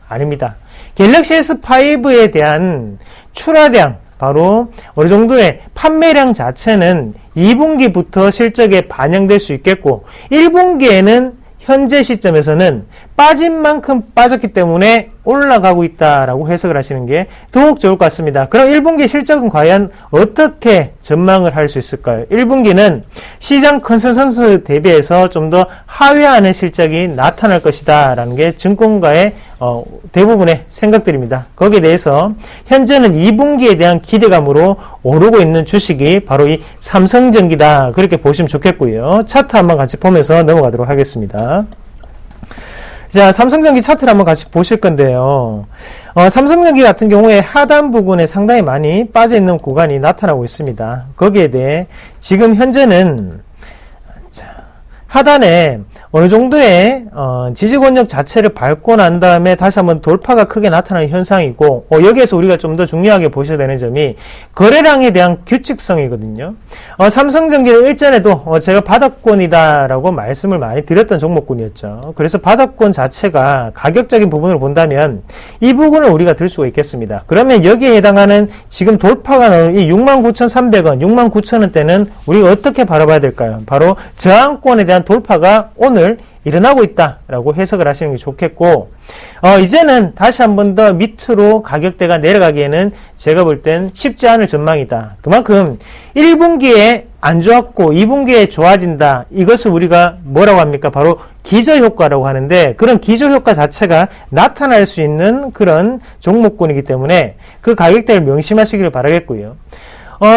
아닙니다. 갤럭시 S5에 대한 출하량, 바로 어느 정도의 판매량 자체는 2분기부터 실적에 반영될 수 있겠고, 1분기에는 현재 시점에서는 빠진 만큼 빠졌기 때문에 올라가고 있다라고 해석을 하시는 게 더욱 좋을 것 같습니다. 그럼 1분기 실적은 과연 어떻게 전망을 할 수 있을까요? 1분기는 시장 컨센서스 대비해서 좀 더 하회하는 실적이 나타날 것이다 라는 게 증권가의 대부분의 생각들입니다. 거기에 대해서 현재는 2분기에 대한 기대감으로 오르고 있는 주식이 바로 이 삼성전기다, 그렇게 보시면 좋겠고요. 차트 한번 같이 보면서 넘어가도록 하겠습니다. 자, 삼성전기 차트를 한번 같이 보실 건데요. 삼성전기 같은 경우에 하단 부분에 상당히 많이 빠져있는 구간이 나타나고 있습니다. 거기에 대해 지금 현재는 하단에 어느 정도의 지지권역 자체를 밟고 난 다음에 다시 한번 돌파가 크게 나타나는 현상이고, 여기에서 우리가 좀 더 중요하게 보셔야 되는 점이 거래량에 대한 규칙성이거든요. 삼성전기는 일전에도 제가 바닥권이다라고 말씀을 많이 드렸던 종목군이었죠. 그래서 바닥권 자체가 가격적인 부분을 본다면 이 부분을 우리가 들 수가 있겠습니다. 그러면 여기에 해당하는 지금 돌파가 나오는 이 69,300원, 69,000원대는 우리가 어떻게 바라봐야 될까요? 바로 저항권에 대한 돌파가 오늘 일어나고 있다라고 해석을 하시는 게 좋겠고, 이제는 다시 한 번 더 밑으로 가격대가 내려가기에는 제가 볼 땐 쉽지 않을 전망이다. 그만큼 1분기에 안 좋았고 2분기에 좋아진다. 이것을 우리가 뭐라고 합니까? 바로 기저효과라고 하는데, 그런 기저효과 자체가 나타날 수 있는 그런 종목군이기 때문에 그 가격대를 명심하시기를 바라겠고요.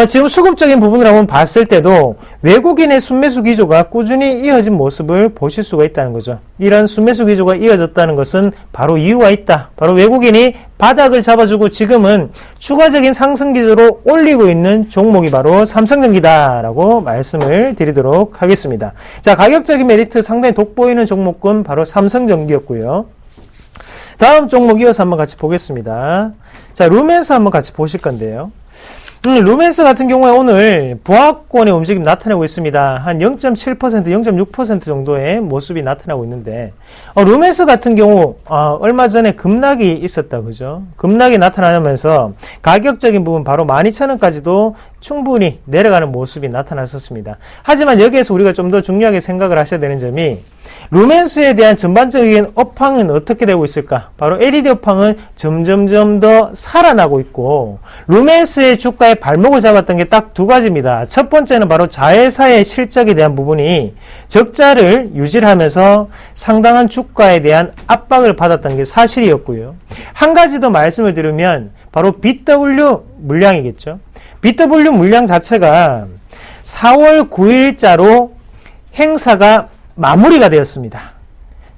지금 수급적인 부분을 한번 봤을 때도 외국인의 순매수 기조가 꾸준히 이어진 모습을 보실 수가 있다는 거죠. 이런 순매수 기조가 이어졌다는 것은 바로 이유가 있다. 바로 외국인이 바닥을 잡아주고 지금은 추가적인 상승 기조로 올리고 있는 종목이 바로 삼성전기다라고 말씀을 드리도록 하겠습니다. 자, 가격적인 메리트 상당히 돋보이는 종목군 바로 삼성전기였고요. 다음 종목 이어서 한번 같이 보겠습니다. 자, 루멘스 한번 같이 보실 건데요. 루멘스 같은 경우에 오늘 부하권의 움직임 나타내고 있습니다. 한 0.7%, 0.6% 정도의 모습이 나타나고 있는데, 루멘스 같은 경우 얼마 전에 급락이 있었다, 그죠? 급락이 나타나면서 가격적인 부분 바로 12,000원까지도 충분히 내려가는 모습이 나타났었습니다. 하지만 여기에서 우리가 좀 더 중요하게 생각을 하셔야 되는 점이, 루멘스에 대한 전반적인 업황은 어떻게 되고 있을까? 바로 LED 업황은 점점점 더 살아나고 있고, 루멘스의 주가의 발목을 잡았던 게 딱 두 가지입니다. 첫 번째는 바로 자회사의 실적에 대한 부분이 적자를 유지하면서 상당한 주가에 대한 압박을 받았던 게 사실이었고요. 한 가지 더 말씀을 드리면 바로 BW 물량이겠죠. BW 물량 자체가 4월 9일자로 행사가 마무리가 되었습니다.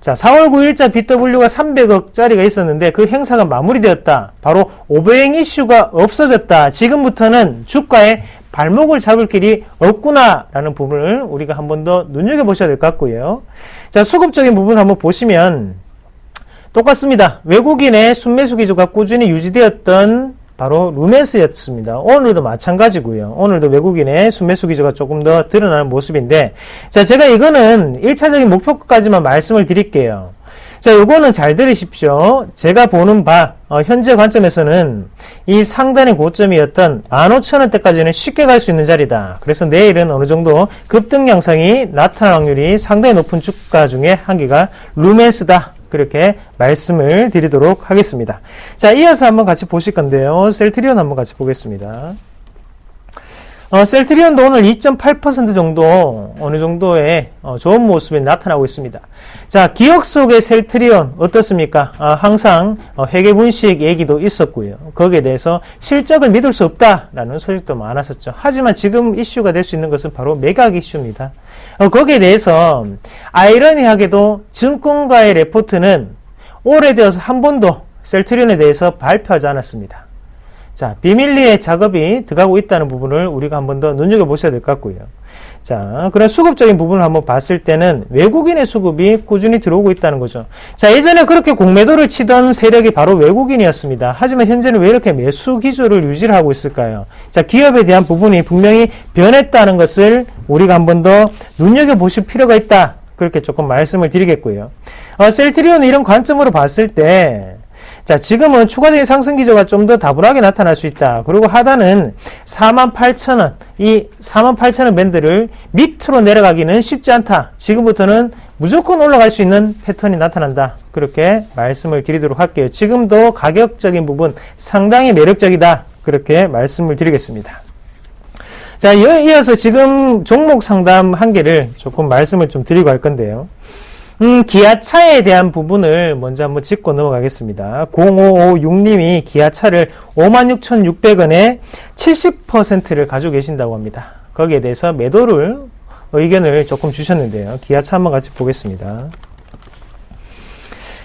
자, 4월 9일자 BW가 300억짜리가 있었는데 그 행사가 마무리되었다. 바로 오버행 이슈가 없어졌다. 지금부터는 주가에 발목을 잡을 길이 없구나라는 부분을 우리가 한 번 더 눈여겨보셔야 될 것 같고요. 자, 수급적인 부분을 한번 보시면 똑같습니다. 외국인의 순매수 기조가 꾸준히 유지되었던 바로 루멘스였습니다. 오늘도 마찬가지고요. 오늘도 외국인의 순매수 기조가 조금 더 드러나는 모습인데, 자, 제가 이거는 1차적인 목표까지만 말씀을 드릴게요. 자, 요거는 잘 들으십시오. 제가 보는 바, 현재 관점에서는 이 상단의 고점이었던 15,000원대까지는 쉽게 갈 수 있는 자리다. 그래서 내일은 어느 정도 급등 양상이 나타날 확률이 상당히 높은 주가 중에 한 개가 루멘스다. 그렇게 말씀을 드리도록 하겠습니다. 자, 이어서 한번 같이 보실 건데요. 셀트리온 한번 같이 보겠습니다. 셀트리온도 오늘 2.8% 정도 어느 정도의 좋은 모습이 나타나고 있습니다. 자, 기억 속의 셀트리온 어떻습니까? 항상 회계분식 얘기도 있었고요. 거기에 대해서 실적을 믿을 수 없다라는 소식도 많았었죠. 하지만 지금 이슈가 될 수 있는 것은 바로 매각 이슈입니다. 거기에 대해서 아이러니하게도 증권가의 레포트는 오래되어서 한 번도 셀트리온에 대해서 발표하지 않았습니다. 자, 비밀리에 작업이 들어가고 있다는 부분을 우리가 한 번 더 눈여겨보셔야 될 것 같고요. 자, 그런 수급적인 부분을 한번 봤을 때는 외국인의 수급이 꾸준히 들어오고 있다는 거죠. 자, 예전에 그렇게 공매도를 치던 세력이 바로 외국인이었습니다. 하지만 현재는 왜 이렇게 매수 기조를 유지를 하고 있을까요? 자, 기업에 대한 부분이 분명히 변했다는 것을 우리가 한 번 더 눈여겨보실 필요가 있다. 그렇게 조금 말씀을 드리겠고요. 셀트리온은 이런 관점으로 봤을 때, 자, 지금은 추가적인 상승 기조가 좀 더 다분하게 나타날 수 있다. 그리고 하단은 48,000원, 이 48,000원 밴드를 밑으로 내려가기는 쉽지 않다. 지금부터는 무조건 올라갈 수 있는 패턴이 나타난다. 그렇게 말씀을 드리도록 할게요. 지금도 가격적인 부분 상당히 매력적이다. 그렇게 말씀을 드리겠습니다. 자, 이어서 지금 종목 상담 한 개를 조금 말씀을 좀 드리고 할 건데요. 기아차에 대한 부분을 먼저 한번 짚고 넘어가겠습니다. 0556님이 기아차를 56,600원에 70%를 가지고 계신다고 합니다. 거기에 대해서 매도를 의견을 조금 주셨는데요. 기아차 한번 같이 보겠습니다.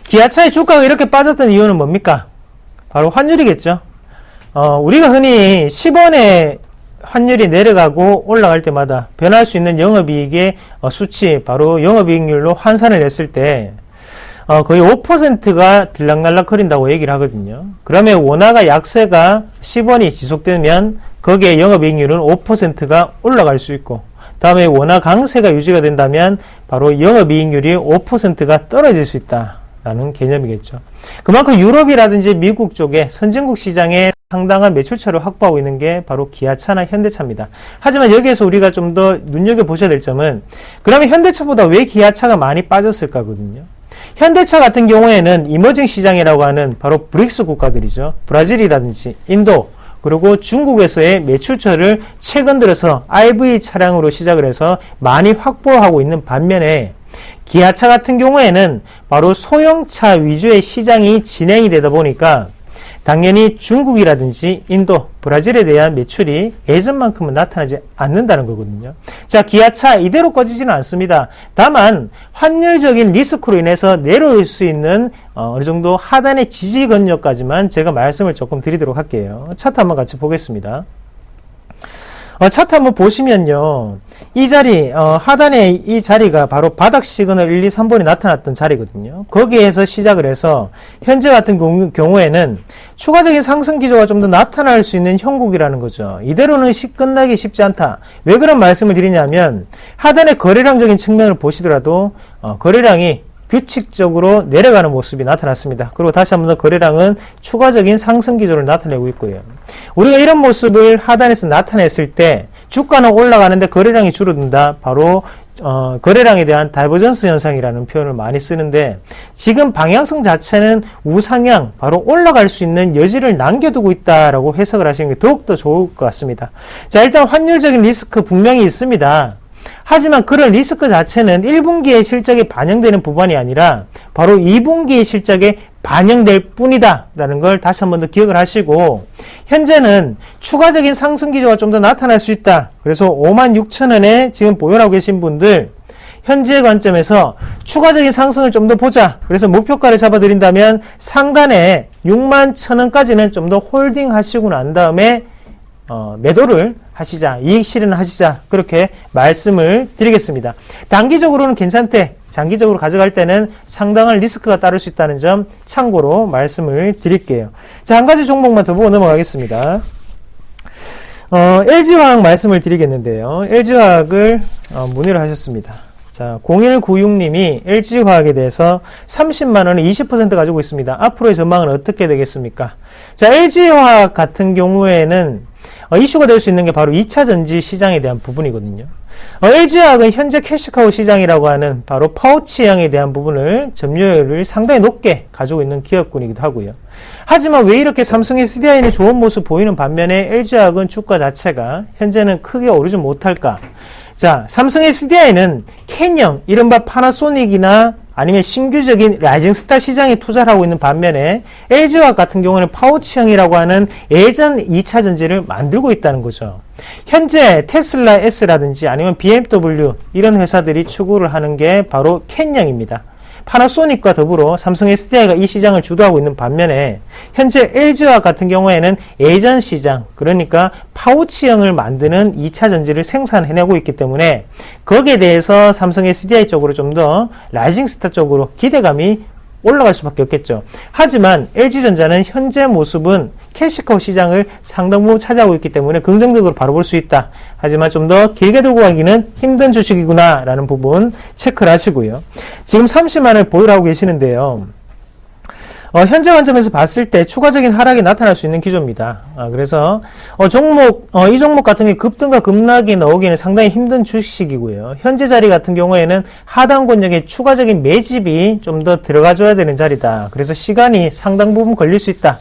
기아차의 주가가 이렇게 빠졌던 이유는 뭡니까? 바로 환율이겠죠. 우리가 흔히 10원에 환율이 내려가고 올라갈 때마다 변할 수 있는 영업이익의 수치, 바로 영업이익률로 환산을 했을 때 거의 5%가 들락날락거린다고 얘기를 하거든요. 그러면 원화가 약세가 10원이 지속되면 거기에 영업이익률은 5%가 올라갈 수 있고, 다음에 원화 강세가 유지가 된다면 바로 영업이익률이 5%가 떨어질 수 있다라는 개념이겠죠. 그만큼 유럽이라든지 미국 쪽에 선진국 시장에 상당한 매출처를 확보하고 있는 게 바로 기아차나 현대차입니다. 하지만 여기에서 우리가 좀 더 눈여겨보셔야 될 점은, 그러면 현대차보다 왜 기아차가 많이 빠졌을까거든요. 현대차 같은 경우에는 이머징 시장이라고 하는 바로 브릭스 국가들이죠. 브라질이라든지 인도, 그리고 중국에서의 매출처를 최근 들어서 IV 차량으로 시작을 해서 많이 확보하고 있는 반면에, 기아차 같은 경우에는 바로 소형차 위주의 시장이 진행이 되다 보니까 당연히 중국이라든지 인도, 브라질에 대한 매출이 예전만큼은 나타나지 않는다는 거거든요. 자, 기아차 이대로 꺼지지는 않습니다. 다만 환율적인 리스크로 인해서 내려올 수 있는 어느 정도 하단의 지지 근역까지만 제가 말씀을 조금 드리도록 할게요. 차트 한번 같이 보겠습니다. 차트 한번 보시면요. 이 자리, 하단에 이 자리가 바로 바닥 시그널 1, 2, 3번이 나타났던 자리거든요. 거기에서 시작을 해서 현재 같은 경우에는 추가적인 상승 기조가 좀 더 나타날 수 있는 형국이라는 거죠. 이대로는 끝나기 쉽지 않다. 왜 그런 말씀을 드리냐면, 하단의 거래량적인 측면을 보시더라도 거래량이 규칙적으로 내려가는 모습이 나타났습니다. 그리고 다시 한번 더 거래량은 추가적인 상승 기조를 나타내고 있고요. 우리가 이런 모습을 하단에서 나타냈을 때 주가는 올라가는데 거래량이 줄어든다. 바로 거래량에 대한 다이버전스 현상이라는 표현을 많이 쓰는데, 지금 방향성 자체는 우상향, 바로 올라갈 수 있는 여지를 남겨두고 있다라고 해석을 하시는 게 더욱더 좋을 것 같습니다. 자, 일단 환율적인 리스크 분명히 있습니다. 하지만 그런 리스크 자체는 1분기의 실적에 반영되는 부분이 아니라 바로 2분기의 실적에 반영될 뿐이다 라는 걸 다시 한 번 더 기억을 하시고, 현재는 추가적인 상승 기조가 좀 더 나타날 수 있다. 그래서 56,000원에 지금 보유하고 계신 분들, 현재 관점에서 추가적인 상승을 좀 더 보자. 그래서 목표가를 잡아드린다면 상단에 61,000원까지는 좀 더 홀딩 하시고 난 다음에 매도를 하시자, 이익 실현을 하시자, 그렇게 말씀을 드리겠습니다. 단기적으로는 괜찮대, 장기적으로 가져갈 때는 상당한 리스크가 따를 수 있다는 점 참고로 말씀을 드릴게요. 자, 한 가지 종목만 더 보고 넘어가겠습니다. LG화학 말씀을 드리겠는데요. LG화학을 문의를 하셨습니다. 자, 0196님이 LG화학에 대해서 30만원에 20% 가지고 있습니다. 앞으로의 전망은 어떻게 되겠습니까? 자, LG화학 같은 경우에는 이슈가 될 수 있는 게 바로 2차 전지 시장에 대한 부분이거든요. LG화학은 현재 캐시카우 시장이라고 하는 바로 파우치형에 대한 부분을 점유율을 상당히 높게 가지고 있는 기업군이기도 하고요. 하지만 왜 이렇게 삼성 SDI는 좋은 모습 보이는 반면에 LG화학은 주가 자체가 현재는 크게 오르지 못할까? 자, 삼성 SDI는 캔형, 이른바 파나소닉이나 아니면 신규적인 라이징스타 시장에 투자를 하고 있는 반면에 LG화학 같은 경우는 파우치형이라고 하는 예전 2차 전지를 만들고 있다는 거죠. 현재 테슬라 S라든지 아니면 BMW 이런 회사들이 추구를 하는 게 바로 캔형입니다. 파나소닉과 더불어 삼성 SDI가 이 시장을 주도하고 있는 반면에 현재 LG화학 같은 경우에는 예전 시장, 그러니까 파우치형을 만드는 2차 전지를 생산해내고 있기 때문에 거기에 대해서 삼성 SDI 쪽으로 좀 더 라이징스타 쪽으로 기대감이 올라갈 수밖에 없겠죠. 하지만 LG전자는 현재 모습은 캐시카우 시장을 상당 부분 차지하고 있기 때문에 긍정적으로 바라볼 수 있다. 하지만 좀 더 길게 들고 가기는 힘든 주식이구나 라는 부분 체크를 하시고요. 지금 30만을 보유하고 계시는데요. 현재 관점에서 봤을 때 추가적인 하락이 나타날 수 있는 기조입니다. 그래서 이 종목 같은 게 급등과 급락이 나오기는 상당히 힘든 주식이고요. 현재 자리 같은 경우에는 하단 권역에 추가적인 매집이 좀 더 들어가줘야 되는 자리다. 그래서 시간이 상당 부분 걸릴 수 있다.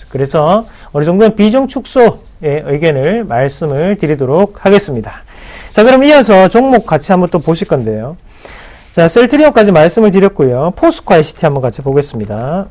그래서 어느 정도는 비중 축소의 의견을 말씀을 드리도록 하겠습니다. 자, 그럼 이어서 종목 같이 한번 또 보실 건데요. 자, 셀트리온까지 말씀을 드렸고요. 포스코 ICT 한번 같이 보겠습니다.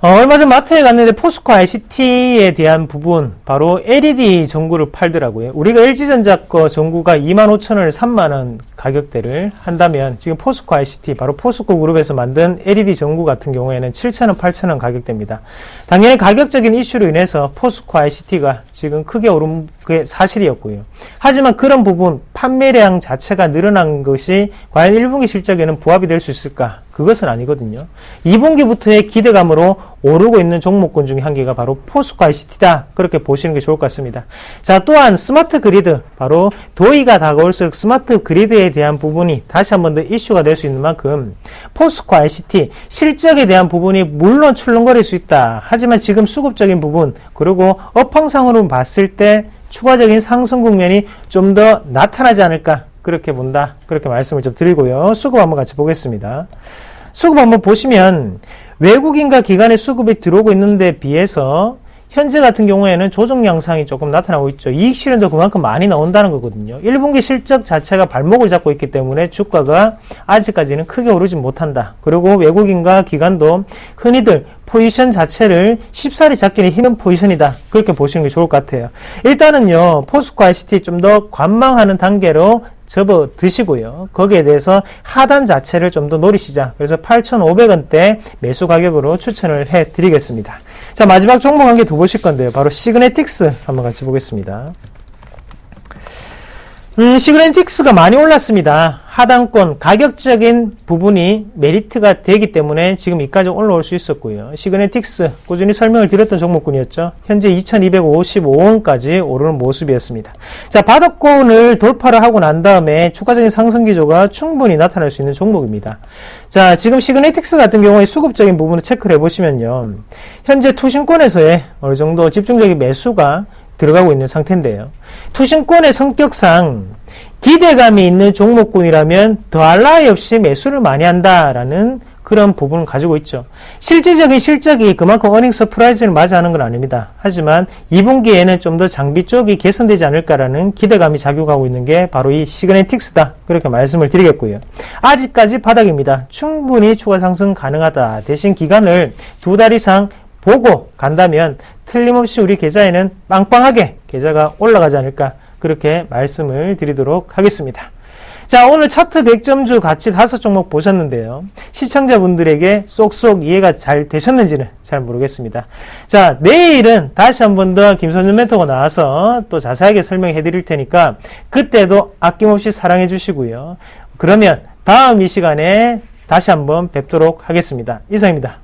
얼마 전 마트에 갔는데 포스코 ICT에 대한 부분, 바로 LED 전구를 팔더라고요. 우리가 LG전자 거 전구가 25,000원, 3만원 가격대를 한다면 지금 포스코 ICT, 바로 포스코 그룹에서 만든 LED 전구 같은 경우에는 7,000원, 8,000원 가격대입니다. 당연히 가격적인 이슈로 인해서 포스코 ICT가 지금 크게 오른 게 사실이었고요. 하지만 그런 부분, 판매량 자체가 늘어난 것이 과연 1분기 실적에는 부합이 될 수 있을까? 그것은 아니거든요. 2분기부터의 기대감으로 오르고 있는 종목군 중에 한 개가 바로 포스코 ICT다. 그렇게 보시는 게 좋을 것 같습니다. 자, 또한 스마트 그리드, 바로 도의가 다가올수록 스마트 그리드에 대한 부분이 다시 한 번 더 이슈가 될 수 있는 만큼 포스코 ICT 실적에 대한 부분이 물론 출렁거릴 수 있다. 하지만 지금 수급적인 부분, 그리고 업황상으로 봤을 때 추가적인 상승 국면이 좀 더 나타나지 않을까, 그렇게 본다. 그렇게 말씀을 좀 드리고요. 수급 한번 같이 보겠습니다. 수급 한번 보시면 외국인과 기관의 수급이 들어오고 있는데 비해서 현재 같은 경우에는 조정 양상이 조금 나타나고 있죠. 이익 실현도 그만큼 많이 나온다는 거거든요. 1분기 실적 자체가 발목을 잡고 있기 때문에 주가가 아직까지는 크게 오르지 못한다. 그리고 외국인과 기관도 흔히들 포지션 자체를 쉽사리 잡기는 힘든 포지션이다. 그렇게 보시는 게 좋을 것 같아요. 일단은요, 포스코 ICT 좀 더 관망하는 단계로 접어 드시고요. 거기에 대해서 하단 자체를 좀 더 노리시자. 그래서 8,500원대 매수 가격으로 추천을 해 드리겠습니다. 자, 마지막 종목 한 개 더 보실 건데요. 바로 시그네틱스 한번 같이 보겠습니다. 시그네틱스가 많이 올랐습니다. 하단권 가격적인 부분이 메리트가 되기 때문에 지금 이까지 올라올 수 있었고요. 시그네틱스 꾸준히 설명을 드렸던 종목군이었죠. 현재 2255원까지 오르는 모습이었습니다. 자, 바닥권을 돌파를 하고 난 다음에 추가적인 상승 기조가 충분히 나타날 수 있는 종목입니다. 자, 지금 시그네틱스 같은 경우에 수급적인 부분을 체크를 해보시면요. 현재 투신권에서의 어느 정도 집중적인 매수가 들어가고 있는 상태인데요. 투신권의 성격상 기대감이 있는 종목군이라면 더할 나위 없이 매수를 많이 한다라는 그런 부분을 가지고 있죠. 실질적인 실적이 그만큼 어닝 서프라이즈를 맞이하는 건 아닙니다. 하지만 2분기에는 좀 더 장비 쪽이 개선되지 않을까라는 기대감이 작용하고 있는 게 바로 이 시그네틱스다. 그렇게 말씀을 드리겠고요. 아직까지 바닥입니다. 충분히 추가 상승 가능하다. 대신 기간을 2달 이상 보고 간다면 틀림없이 우리 계좌에는 빵빵하게 계좌가 올라가지 않을까, 그렇게 말씀을 드리도록 하겠습니다. 자, 오늘 차트 100점주 같이 5종목 보셨는데요. 시청자분들에게 쏙쏙 이해가 잘 되셨는지는 잘 모르겠습니다. 자, 내일은 다시 한 번 더 김선준 멘토가 나와서 또 자세하게 설명해 드릴 테니까 그때도 아낌없이 사랑해 주시고요. 그러면 다음 이 시간에 다시 한번 뵙도록 하겠습니다. 이상입니다.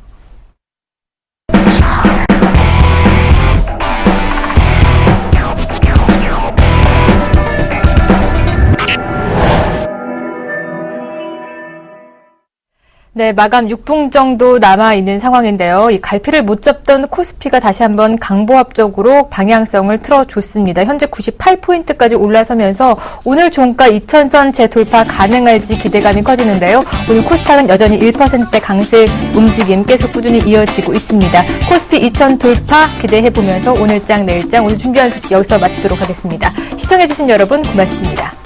네, 마감 6분 정도 남아있는 상황인데요. 이 갈피를 못 잡던 코스피가 다시 한번 강보합적으로 방향성을 틀어줬습니다. 현재 98포인트까지 올라서면서 오늘 종가 2000선 재돌파 가능할지 기대감이 커지는데요. 오늘 코스닥은 여전히 1%대 강세 움직임 계속 꾸준히 이어지고 있습니다. 코스피 2000 돌파 기대해보면서 오늘장 내일장 오늘 준비한 소식 여기서 마치도록 하겠습니다. 시청해주신 여러분 고맙습니다.